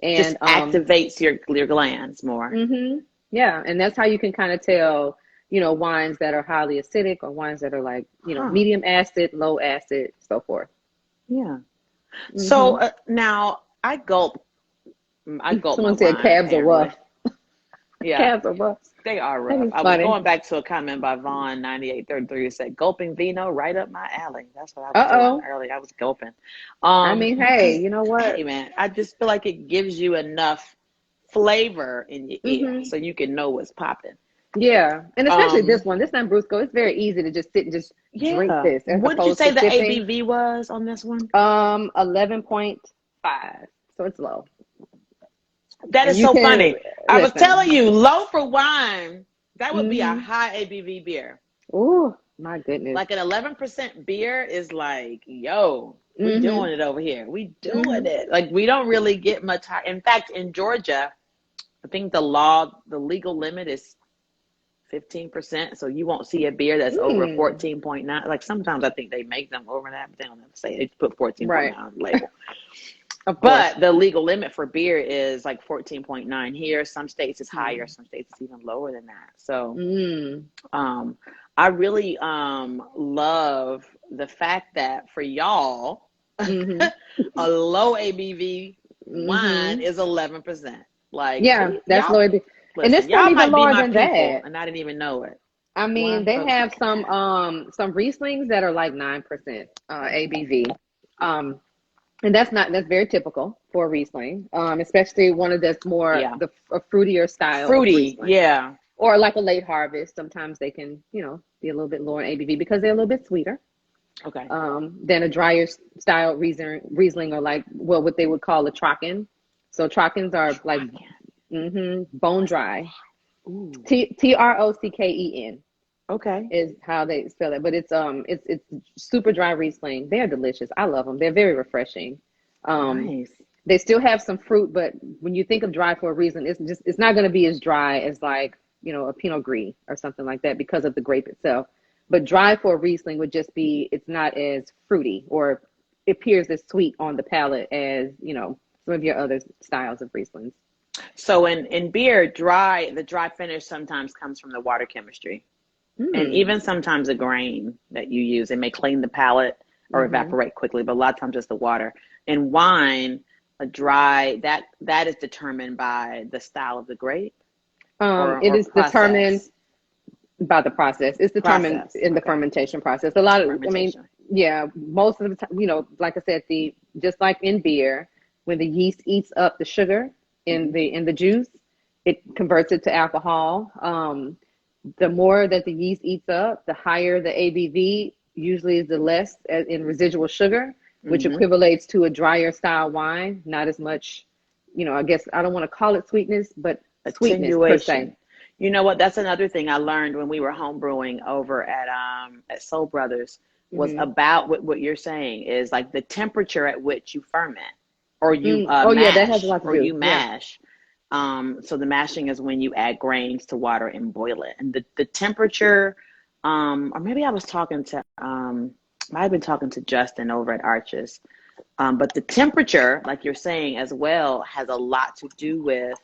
And just activates your glands more. Yeah, and that's how you can kind of tell, wines that are highly acidic or wines that are like, medium acid, low acid, so forth. Yeah. So now I gulp. Someone said cabs are rough. Yeah. Cabs are rough. They are rough. I was going back to a comment by Vaughn 9833 who said, "Gulping Vino right up my alley." That's what I was doing earlier. I was gulping. I mean, hey, you know what? Hey, man, I just feel like it gives you enough flavor in your ear so you can know what's popping. Yeah, and especially this Lambrusco, it's very easy to just sit and just drink this. What did you say the ABV was on this one? 11.5, so it's low. That is so funny. I was telling you, low for wine, that would be a high ABV beer. Oh, my goodness. Like an 11% beer is like, yo, we're doing it over here. We doing it. Like, we don't really get much high. In fact, in Georgia, I think the legal limit is 15%. So you won't see a beer that's over 14.9. Like, sometimes I think they make them over that, but they don't have to say it. They put 14.9 on the label. But the legal limit for beer is like 14.9 here. Some states it's higher. Some states it's even lower than that. So I really love the fact that for y'all, a low ABV wine is 11%. Like, that's low ABV. And it's not even lower than that. And I didn't even know it. I mean, they have some Rieslings that are like 9% ABV. And that's very typical for a Riesling, especially one of that's more a fruitier style. Fruity, yeah. Or like a late harvest. Sometimes they can, be a little bit lower in ABV because they're a little bit sweeter. Okay. Than a drier style Riesling or like, what they would call a Trocken. So Trockens are like bone dry. Trocken. Okay. Is how they spell it, but it's super dry Riesling. They're delicious. I love them. They're very refreshing. Nice. They still have some fruit, but when you think of dry for a Riesling, it's not going to be as dry as like a Pinot Gris or something like that because of the grape itself. But dry for a Riesling would just be it's not as fruity or it appears as sweet on the palate as some of your other styles of Rieslings. So in beer, the dry finish sometimes comes from the water chemistry. And even sometimes a grain that you use, it may clean the palate or evaporate quickly, but a lot of times it's the water. In wine, a dry, that is determined by the style of the grape. It is determined by the process. It's determined in the fermentation process. A lot of, most of the time, like I said, just like in beer, when the yeast eats up the sugar in the juice, it converts it to alcohol. The more that the yeast eats up, the higher the ABV usually is the less in residual sugar, which equivalates to a drier style wine. Not as much, I guess I don't want to call it sweetness, but sweetness per se. You know what? That's another thing I learned when we were home brewing over at Soul Brothers was about what you're saying is like the temperature at which you ferment or you mash, that has a lot to do. You mash. So the mashing is when you add grains to water and boil it. And the temperature, or maybe I was talking to, might have been talking to Justin over at Arches. But the temperature, like you're saying as well, has a lot to do with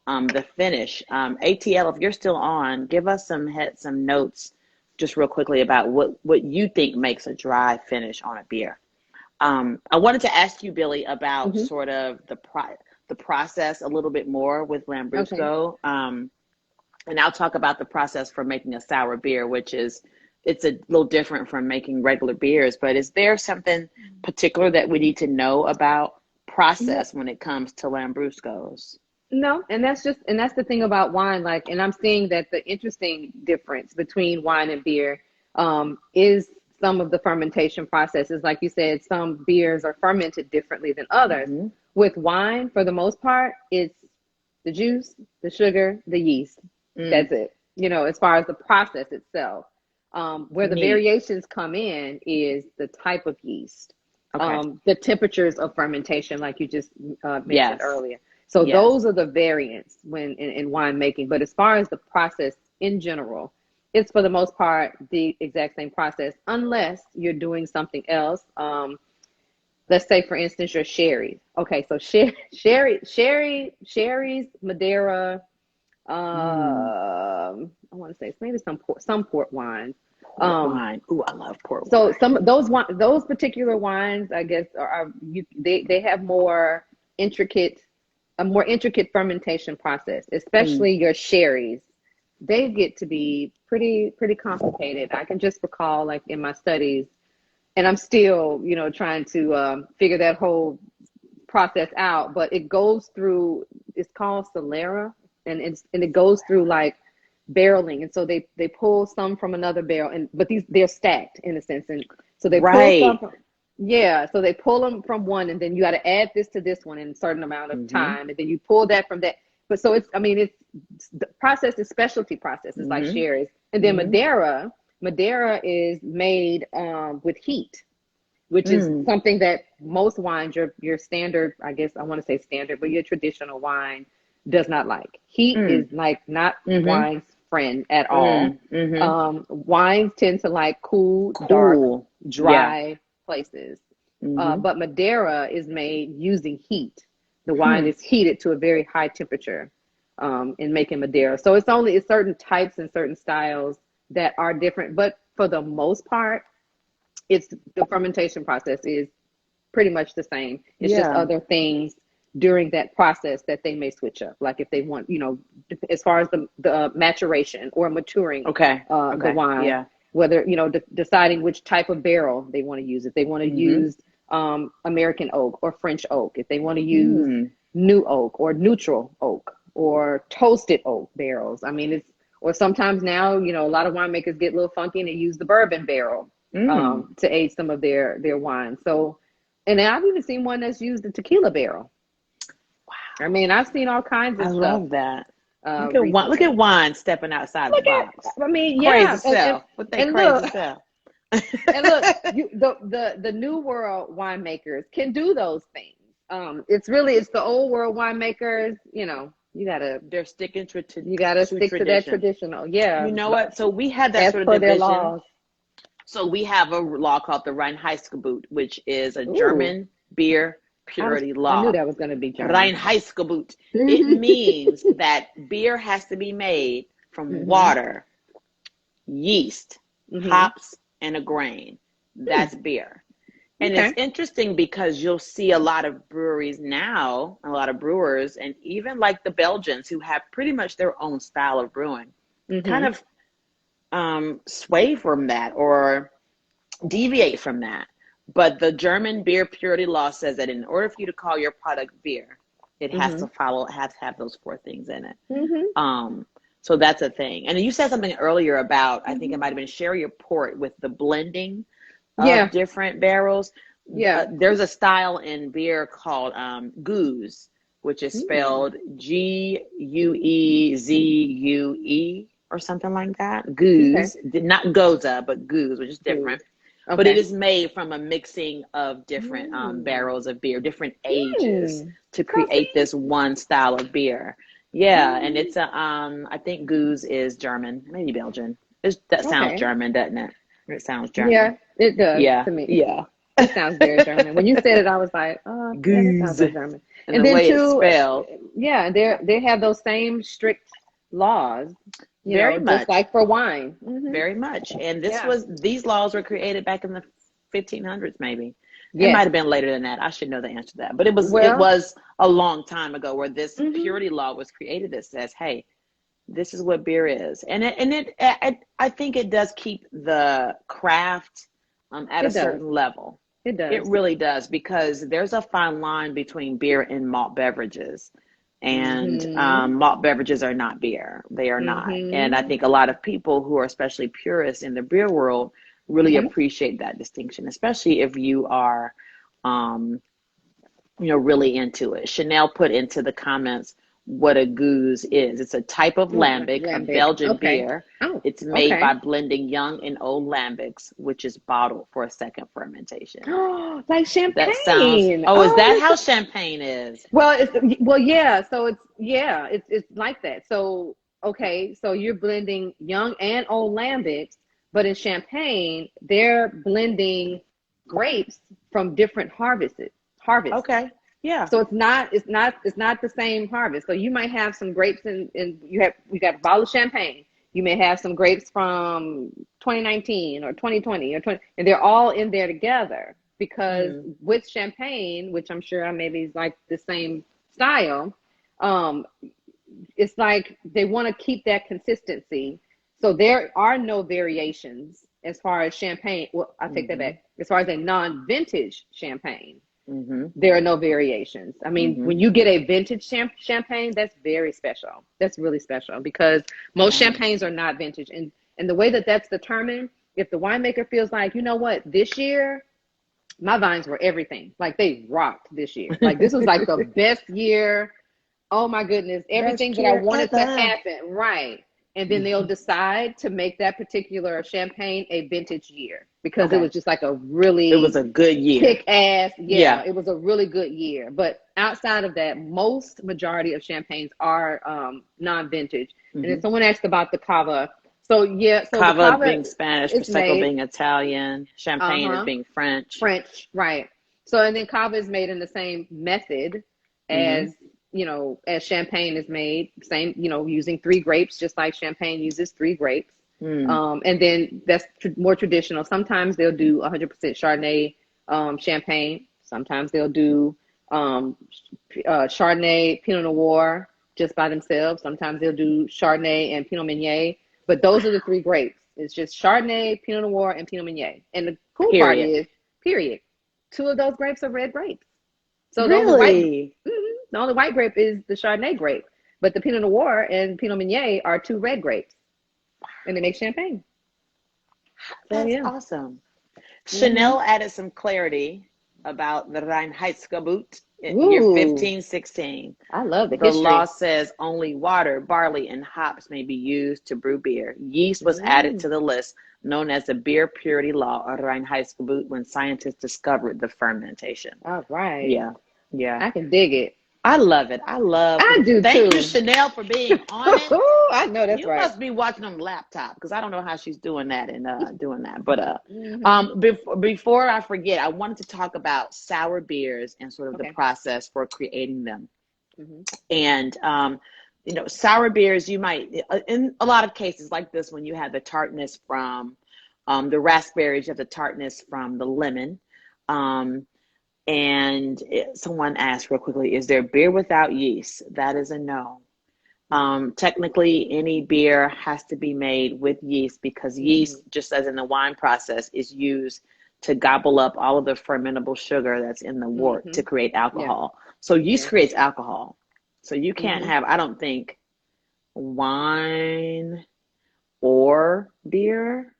the finish. ATL, if you're still on, give us some notes just real quickly about what you think makes a dry finish on a beer. I wanted to ask you, Billie, about sort of the process a little bit more with Lambrusco. And I'll talk about the process for making a sour beer, which it's a little different from making regular beers, but is there something particular that we need to know about process when it comes to Lambruscos? No, and that's the thing about wine, and I'm seeing that the interesting difference between wine and beer is some of the fermentation processes. Like you said, some beers are fermented differently than others. With wine, for the most part, it's the juice, the sugar, the yeast. Mm. That's it. As far as the process itself. Where the Neat. variations come in is the type of yeast, Okay. the temperatures of fermentation, like you just mentioned Yes. earlier. So Yes. those are the variants when in winemaking. But as far as the process in general, it's for the most part the exact same process, unless you're doing something else. Let's say, for instance, your sherry. Okay, so sherry's, Madeira. I want to say it's maybe some port wines. Port wine. Ooh, I love port So wine. some of those particular wines, I guess, they have a more intricate fermentation process, especially your sherries. They get to be pretty complicated. I can just recall, like in my studies, and I'm still, trying to figure that whole process out. But it goes through. It's called Solera, and it goes through like barreling, and so they pull some from another barrel, but they're stacked in a sense, and so they pull some from, so they pull them from one, and then you got to add this to this one in a certain amount of time, and then you pull that from that. But so it's the process is specialty processes like sherry's, and then Madeira is made with heat, which is something that most wines, your standard, I guess I want to say standard, but your traditional wine does not like. Heat is like not wine's friend at all. Wines tend to like cool, dark, dry places. But Madeira is made using heat. The wine is heated to a very high temperature in making Madeira. So it's certain types and certain styles that are different, but for the most part, the fermentation process is pretty much the same. It's just other things during that process that they may switch up. Like if they want, as far as the maturation or maturing the wine, whether, deciding which type of barrel they want to use. If they want to use American oak or French oak, if they want to use new oak or neutral oak or toasted oak barrels. I mean, or sometimes now, a lot of winemakers get a little funky and they use the bourbon barrel to age some of their wine. So, and I've even seen one that's used the tequila barrel. Wow. I mean, I've seen all kinds of stuff. I love that. Look at wine stepping outside the box. I mean, crazy self. What they crazy self. And look, the new world winemakers can do those things. It's the old world winemakers, they're sticking to you gotta stick to that traditional. Yeah. You know what? So we had that sort of division. Laws. So we have a law called the Reinheitsgebot, which is a German beer purity law. I knew that was going to be German. Reinheitsgebot. It means that beer has to be made from water, yeast, hops, and a grain. That's beer. And it's interesting because you'll see a lot of breweries now, a lot of brewers, and even like the Belgians who have pretty much their own style of brewing, kind of sway from that or deviate from that. But the German beer purity law says that in order for you to call your product beer, it has to have those 4 things in it. So that's a thing. And you said something earlier about, I think it might have been sherry or port with the blending of different barrels. There's a style in beer called Gueuze, which is spelled Gueuzue or something like that. Gueuze, not Goza, but Gueuze, which is different. But it is made from a mixing of different barrels of beer, different ages to create this one style of beer. And it's I think Gueuze is German, maybe Belgian. That sounds German, doesn't it? It sounds German. Yeah, it does to me. Yeah. It sounds very German. When you said it, I was like, oh, it sounds like German. And the way it's spelled. Yeah, they have those same strict laws. Very much. Just like for wine. Very much. And these laws were created back in the 1500s, maybe. It might have been later than that. I should know the answer to that. But it was a long time ago where this purity law was created that says, hey, this is what beer is. And I think it does keep the craft at a certain level. It does. It really does, because there's a fine line between beer and malt beverages. And malt beverages are not beer. They are not. And I think a lot of people who are especially purists in the beer world really appreciate that distinction, especially if you are, really into it. Chanel put into the comments, what a goose is. It's a type of lambic, a Lambic. Belgian Okay. beer. Oh, It's made okay. by blending young and old lambics, which is bottled for a second fermentation. Oh, like That sounds, champagne. oh, is that Oh, how champagne is? yeah. So it's like that. So okay, so you're blending young and old lambics, but in champagne, they're blending grapes from different harvests. Okay. Yeah. So it's not the same harvest. So you might have some grapes in you got a bottle of champagne. You may have some grapes from 2019 or 2020 or 20, and they're all in there together because Mm, with champagne, which I'm sure maybe is like the same style, um, it's like they want to keep that consistency. So there are no variations as far as champagne. Well, I take that mm-hmm, back. As far as a non-vintage champagne, mm-hmm, there are no variations. I mean, mm-hmm. when you get a vintage champagne, that's very special. That's really special because most Nice. champagnes are not vintage. And the way that that's determined, if the winemaker feels like, you know what, this year my vines were everything. Like they rocked this year. Like this was like the best year. Oh my goodness, everything Best that I year wanted to ever. happen. Right. And then they'll decide to make that particular champagne a vintage year because it Okay. was just like a It was really a good year. kick ass. Yeah, Yeah. it was a really good year. But outside of that, most majority of champagnes are non-vintage. And then Mm-hmm. someone asked about the cava. So yeah, so the Cava cava being Spanish, is Prosecco made being Italian, Champagne is uh-huh being French. French, right. So and then cava is made in the same method Mm-hmm. as as champagne is made, same, using three grapes, just like champagne uses three grapes. Mm. And then that's more traditional. Sometimes they'll do 100% Chardonnay champagne. Sometimes they'll do Chardonnay, Pinot Noir just by themselves. Sometimes they'll do Chardonnay and Pinot Meunier. But those are the three grapes. It's just Chardonnay, Pinot Noir, and Pinot Meunier. And the cool part Period. is, period, two of those grapes are red grapes. So Really? the only white grape is the Chardonnay grape. But the Pinot Noir and Pinot Meunier are two red grapes, and they make champagne. So That's yeah. awesome. hmm Chanel added some clarity about the Reinheitsgebot in year Ooh, 1516. I love the The law history. says only water, barley, and hops may be used to brew beer. Yeast was added Mm. to the list, known as the beer purity law, or Reinheitsgebot, when scientists discovered the fermentation. All right. Yeah, yeah. I can dig it. I love it. I love. I do Thank you, too. Chanel, for being on it. I know that's You right. must be watching on the laptop because I don't know how she's doing that and doing that. But hmm before I forget, I wanted to talk about sour beers and sort of the Okay. process for creating them. hmm And sour beers, you might, in a lot of cases like this, when you have the tartness from the raspberries, you have the tartness from the lemon. Um, Someone asked real quickly, is there beer without yeast? That is a no. Technically, any beer has to be made with yeast because hmm yeast, just as in the wine process, is used to gobble up all of the fermentable sugar that's in the wort to hmm create Yeah. alcohol. So yeast Yeah. creates alcohol. So you can't hmm have, I don't think, wine or beer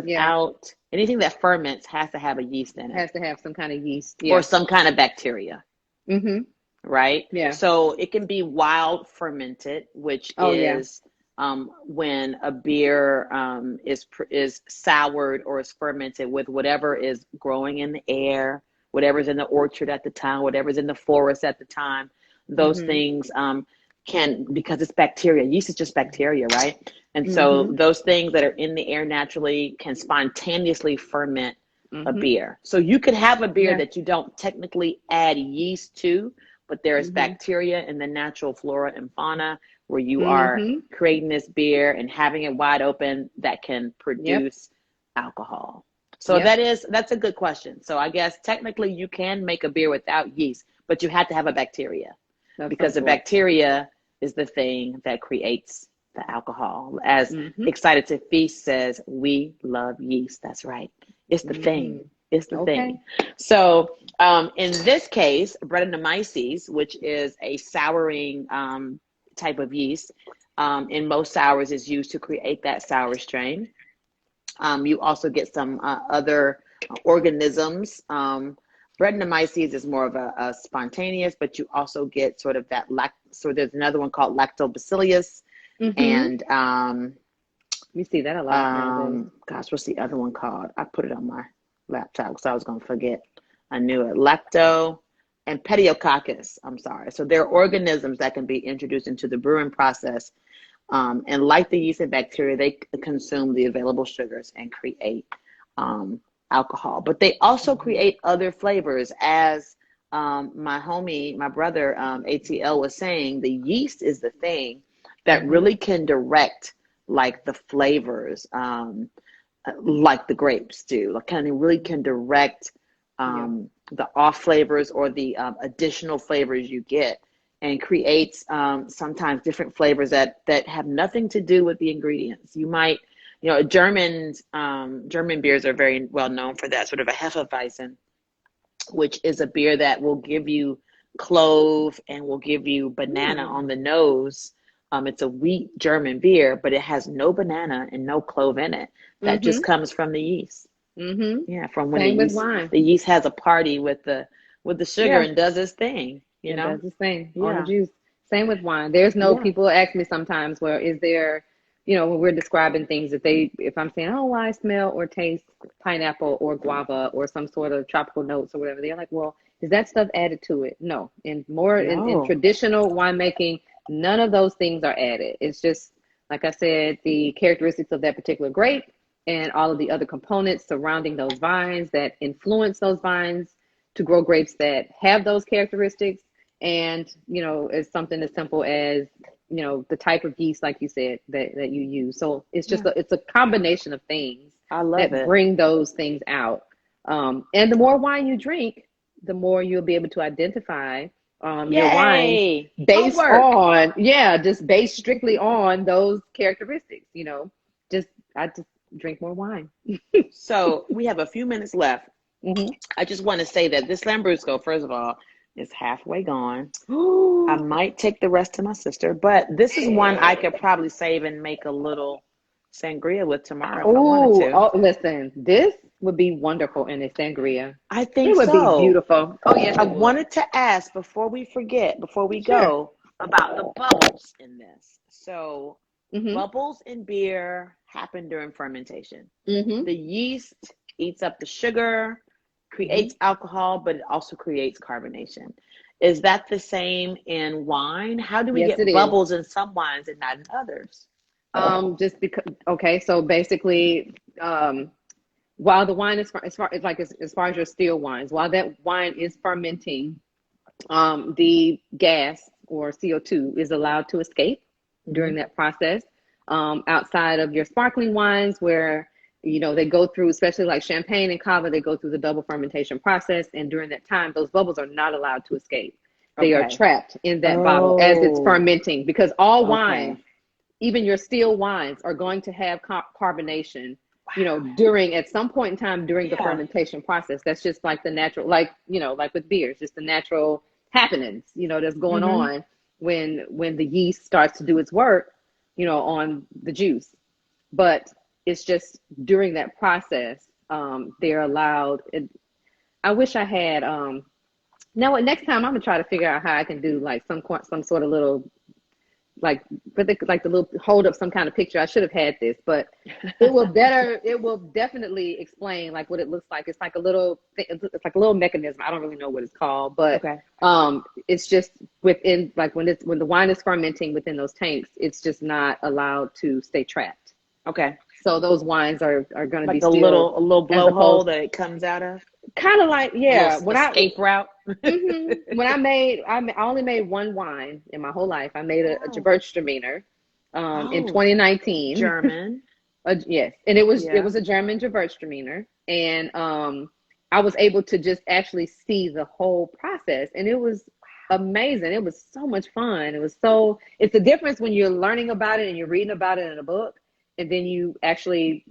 Yeah. without anything that ferments has to have a yeast in it Has to have some kind of yeast. or Yeah. some kind of bacteria. hmm Right? Yeah. So it can be wild fermented, which Oh yeah. is when a beer is soured or is fermented with whatever is growing in the air, whatever's in the orchard at the time, whatever's in the forest at the time. Those hmm things can, because it's bacteria. Yeast is just bacteria, right? And so hmm those things that are in the air naturally can spontaneously ferment a hmm beer. So you could have a beer Yeah. that you don't technically add yeast to, but there is hmm bacteria in the natural flora and fauna where you are hmm creating this beer and having it wide open that can Yep. produce alcohol. So Yep. that's a good question. So I guess technically you can make a beer without yeast, but you have to have a bacteria Of some because the sort. bacteria is the thing that creates the alcohol. As hmm Excited to Feast says, we love yeast. That's right. It's the thing. hmm It's the Okay. thing. So in this case, Brettanomyces, which is a souring type of yeast, in most sours is used to create that sour strain. You also get some other organisms Brettanomyces is more of a spontaneous, but you also get sort of that so there's another one called lactobacillus, and we see that a lot nowadays. gosh, what's the other one called? I put it on my laptop because I was going to forget. I knew it. Lacto and pediococcus. I'm sorry. So there are organisms that can be introduced into the brewing process. And like the yeast and bacteria, they consume the available sugars and create alcohol. But they also create other flavors. As my brother, ATL, was saying, the yeast is the thing that really can direct like the flavors, like the grapes do. Like kind of really can direct the off flavors or the additional flavors you get, and creates sometimes different flavors that have nothing to do with the ingredients. You might, German beers are very well known for that, sort of a Hefeweizen, which is a beer that will give you clove and will give you banana on the nose. It's a wheat German beer, but it has no banana and no clove in it. That just comes from the yeast. Yeah, from when the yeast has a party with the sugar and does its thing. It does its thing on the juice. Same with wine. There's no people ask me sometimes, well, is there, when we're describing things, if I'm saying, oh, I smell or taste pineapple or guava or some sort of tropical notes or whatever, they're like, well, is that stuff added to it? No. In traditional winemaking, none of those things are added. It's just, like I said, the characteristics of that particular grape and all of the other components surrounding those vines that influence those vines to grow grapes that have those characteristics. And, it's something as simple as, the type of yeast, like you said, that you use. So it's just it's a combination of things that bring those things out. And the more wine you drink, the more you'll be able to identify your wine based strictly on those characteristics. I just drink more wine. So we have a few minutes left. I just want to say that this Lambrusco, first of all, is halfway gone. I might take the rest to my sister, but this is one I could probably save and make a little sangria with tomorrow if I wanted to. Oh, listen, this would be wonderful in a sangria. I think it would be beautiful. Oh, yes. I wanted to ask before we go, about the bubbles in this. So bubbles in beer happen during fermentation. The yeast eats up the sugar, creates alcohol, but it also creates carbonation. Is that the same in wine? How do we get bubbles in some wines and not in others? Just because, so basically, while the wine is, as far as your still wines, while that wine is fermenting, the gas or CO2 is allowed to escape during that process. Outside of your sparkling wines, where they go through, especially like champagne and cava, they go through the double fermentation process, and during that time, those bubbles are not allowed to escape. They are trapped in that bottle as it's fermenting, because all wines, even your still wines, are going to have carbonation, at some point in time during the fermentation process. That's just like the natural, like with beers, just the natural happenings, that's going on when the yeast starts to do its work, on the juice. But it's just during that process, they're allowed. I wish I had. Next time I'm gonna try to figure out how I can do like some sort of little, like the little hold up some kind of picture. I should have had this, but it will definitely explain like what it looks like. It's like a little mechanism. I don't really know what it's called, but it's just within, like when the wine is fermenting within those tanks, it's just not allowed to stay trapped. So those wines are going to be a little blowhole that it comes out of. Kind of like escape route. When I only made one wine in my whole life. I made a Gewürztraminer in 2019. German. Yes, and it was a German Gewürztraminer, and I was able to just actually see the whole process, and it was amazing. It was so much fun. It's a difference when you're learning about it and you're reading about it in a book, and then you actually,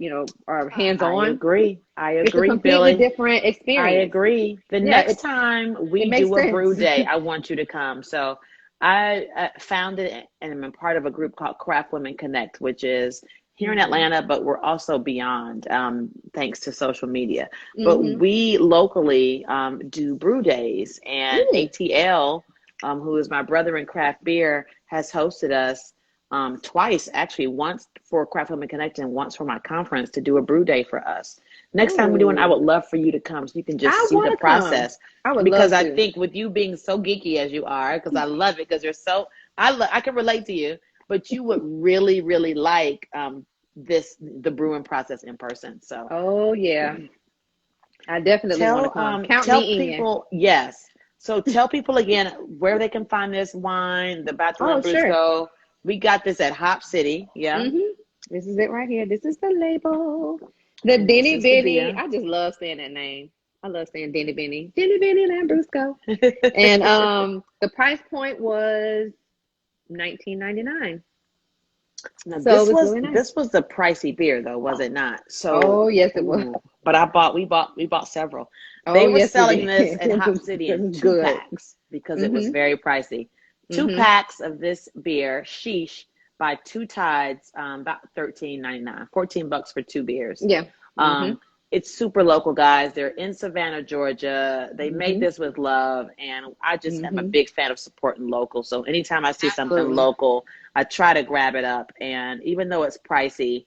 are hands-on. I agree, it's a completely Billie. Different experience. I agree. The next time we do a brew day, I want you to come. So I founded and I'm a part of a group called Craft Women Connect, which is here in Atlanta, but we're also beyond, thanks to social media. But Mm-hmm. we locally do brew days, and Ooh. ATL, who is my brother in craft beer, has hosted us twice, actually, once for Craft Women Connect and once for my conference to do a brew day for us. Next time we do one, I would Ooh. love for you to come so you can just I see want the to come. process. I would Because love I to. think with you being so geeky as you are, because I love it, because you're so, I can relate to you, but you would really, really like the brewing process in person. So Oh yeah, I definitely want to come. Count tell me in. people, yes. So tell people again where they can find this wine, the Bath Oh sure. Lambrusco. We got this at Hop City, yeah. Mm-hmm. This is it right here. This is the label. The And this Denny is the Benny. beer. I just love saying that name. I love saying Denny Benny. Denny Benny Lambrusco. And the price point was 19.99. Now So it was really nice. this was the pricey beer though, was it not? So, Oh yes it was. ooh, but we bought several. They Oh were yes we selling did. this at It Hop was, City it in was two good. packs because it was Mm-hmm. very pricey. Two Mm-hmm. packs of this beer, sheesh, by Two Tides, about $13.99, $14 for two beers. Yeah. Mm-hmm. Um, it's super local, guys. They're in Savannah, Georgia. They made Mm-hmm. this with love, and I just am a Mm-hmm. big fan of supporting local. So anytime I see something Absolutely. local, I try to grab it up. And even though it's pricey,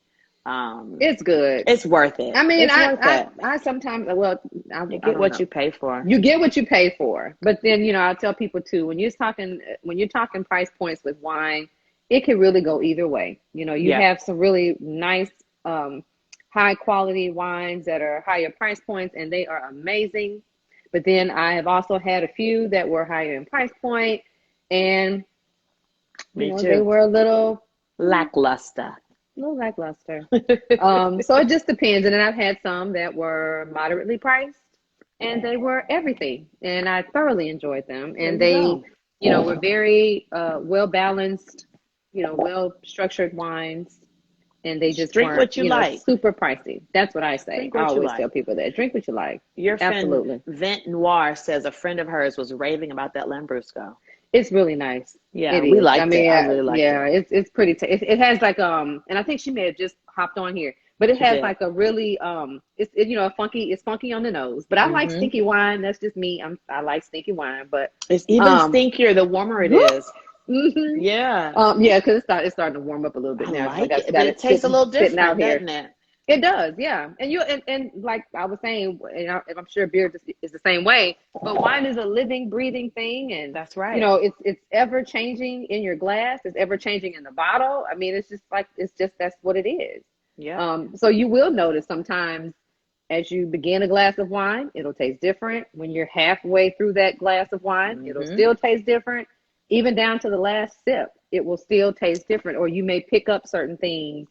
It's good. it's worth it. I mean, It's worth it. I sometimes, well, You I get don't what know. you pay for. You get what you pay for, but then I tell people too when you're talking price points with wine, it can really go either way. You Yeah. have some really nice, high quality wines that are higher price points, and they are amazing. But then I have also had a few that were higher in price point, and Me they too. were a Lackluster. little lackluster. So it just depends. And then I've had some that were moderately priced and they were everything. And I thoroughly enjoyed them. There And you they, go. were very well balanced, well structured wines. And they Just just drink weren't, what you like. super pricey. That's what I say. Drink I what you always like. tell people that. Drink what you like. Your friend Absolutely. Vent Noir says a friend of hers was raving about that Lambrusco. It's really nice. Yeah, It we is. I liked it. mean, I really liked yeah, it. it's pretty. It has like and I think she may have just hopped on here, but it She has did. like a really a funky. It's funky on the nose, but I like Mm-hmm. stinky wine. That's just me. I like stinky wine, but It's even um, stinkier the warmer it hmm is. Yeah, yeah, because it's starting to warm up a little bit I now because I like got it, but got it it tastes a little sitting out different, here. doesn't it? It does, yeah. And like I was saying, and I'm sure beer is the same way, but wine is a living, breathing thing, and That's right. it's ever changing in your glass, it's ever changing in the bottle. I mean, it's just that's what it is. Yep. So you will notice sometimes as you begin a glass of wine, it'll taste different. When you're halfway through that glass of wine, it'll Mm-hmm. still taste different. Even down to the last sip, it will still taste different, or you may pick up certain things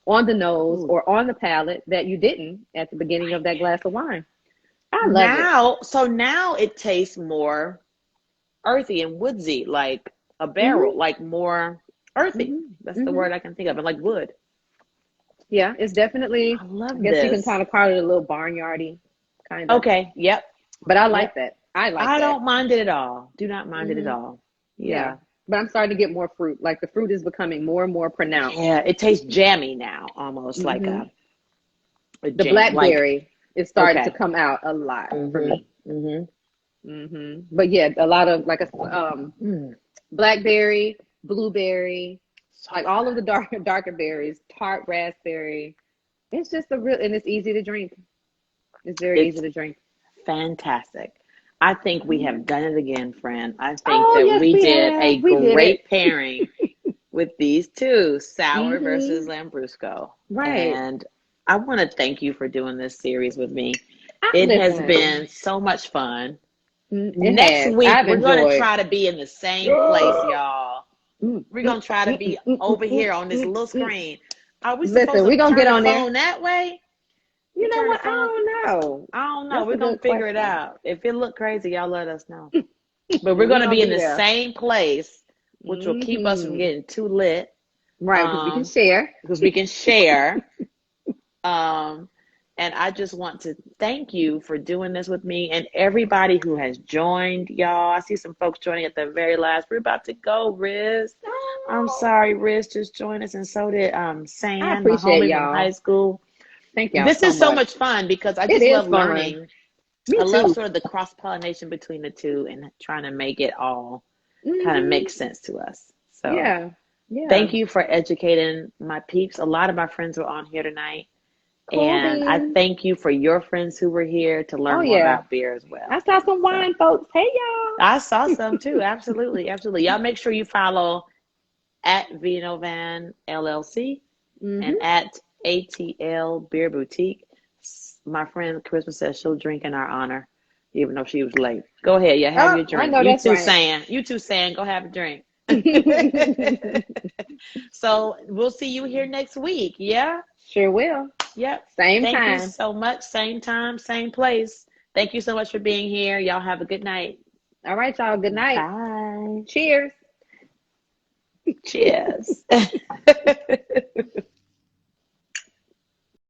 on the nose Ooh. or on the palate that you didn't at the beginning of that glass of wine. I love it. Now it tastes more earthy and woodsy, like a barrel, Hmm. like more earthy. Hmm. That's the Hmm. word I can think of, and like wood. Yeah, it's definitely, I I love guess you can this. kind of call it a little barnyardy, kind of. Okay. Yep. But I Yep. like that. I like I that. don't mind it at all. Do not mind it at Hmm. all. Yeah. Yeah. But I'm starting to get more fruit. Like the fruit is becoming more and more pronounced. Yeah. It tastes jammy now, almost like Hmm. a The jam. Like, blackberry is starting to okay. come out a lot for me. Mm-hmm. Mm-hmm. But yeah, a lot of like a Mm. blackberry, blueberry, So like all of the darker berries, tart raspberry. It's just and it's easy to drink. It's very easy it's to drink. fantastic. I think we have Mhm. done it again, friend. I think Oh that yes, we we did have. a We did it. great pairing with these two, Sour versus Hmm. Lambrusco. Right. And I want to thank you for doing this series with me. It has Listen, been so much fun. it Next has. week, I've we're going to enjoyed. try to be in the same place, y'all. We're going to try to be over here on this little Mm. screen. Are we supposed Listen, to we're gonna turn get the on there. phone that way? You know Turn the what? I phone? don't know. I don't know. That's We're a going good to figure it question. out. If it look crazy, y'all let us know. But we're We're going to gonna be in be the there. same place, which will keep us from Hmm. getting too lit. Right, because we can share. Because we can share. Um, and I just want to thank you for doing this with me and everybody who has joined, y'all. I see some folks joining at the very last. We're about to go, Riz. I'm sorry, Riz just joined us, and so did I San, my appreciate homie from high y'all. school. Thank y'all This so is so much. much fun because I It just is love fun. learning. Me I love too. sort of the cross-pollination between the two and trying to make it all kind of Hmm. make sense to us. So Yeah. Yeah. thank you for educating my peeps. A lot of my friends were on here tonight. Cool And I beans. thank you for your friends who were here to Oh learn more yeah. about beer as I well. saw some So wine folks. Hey y'all. I saw some too. Absolutely. Absolutely. Y'all make sure you follow at Vino Van LLC and Hmm. at ATL Beer Boutique. My friend Christmas says she'll drink in our honor, even though she was late. Go ahead. Yeah, have Oh, your I drink. know You that's too, right. San. You too, San. Go have a drink. So we'll see you here next week. Yeah? Sure will. Yep. Same Thank you time. so much. Same time, same place. Thank you so much for being here. Y'all have a good night. All right, y'all. Good night. Bye. Cheers. Cheers.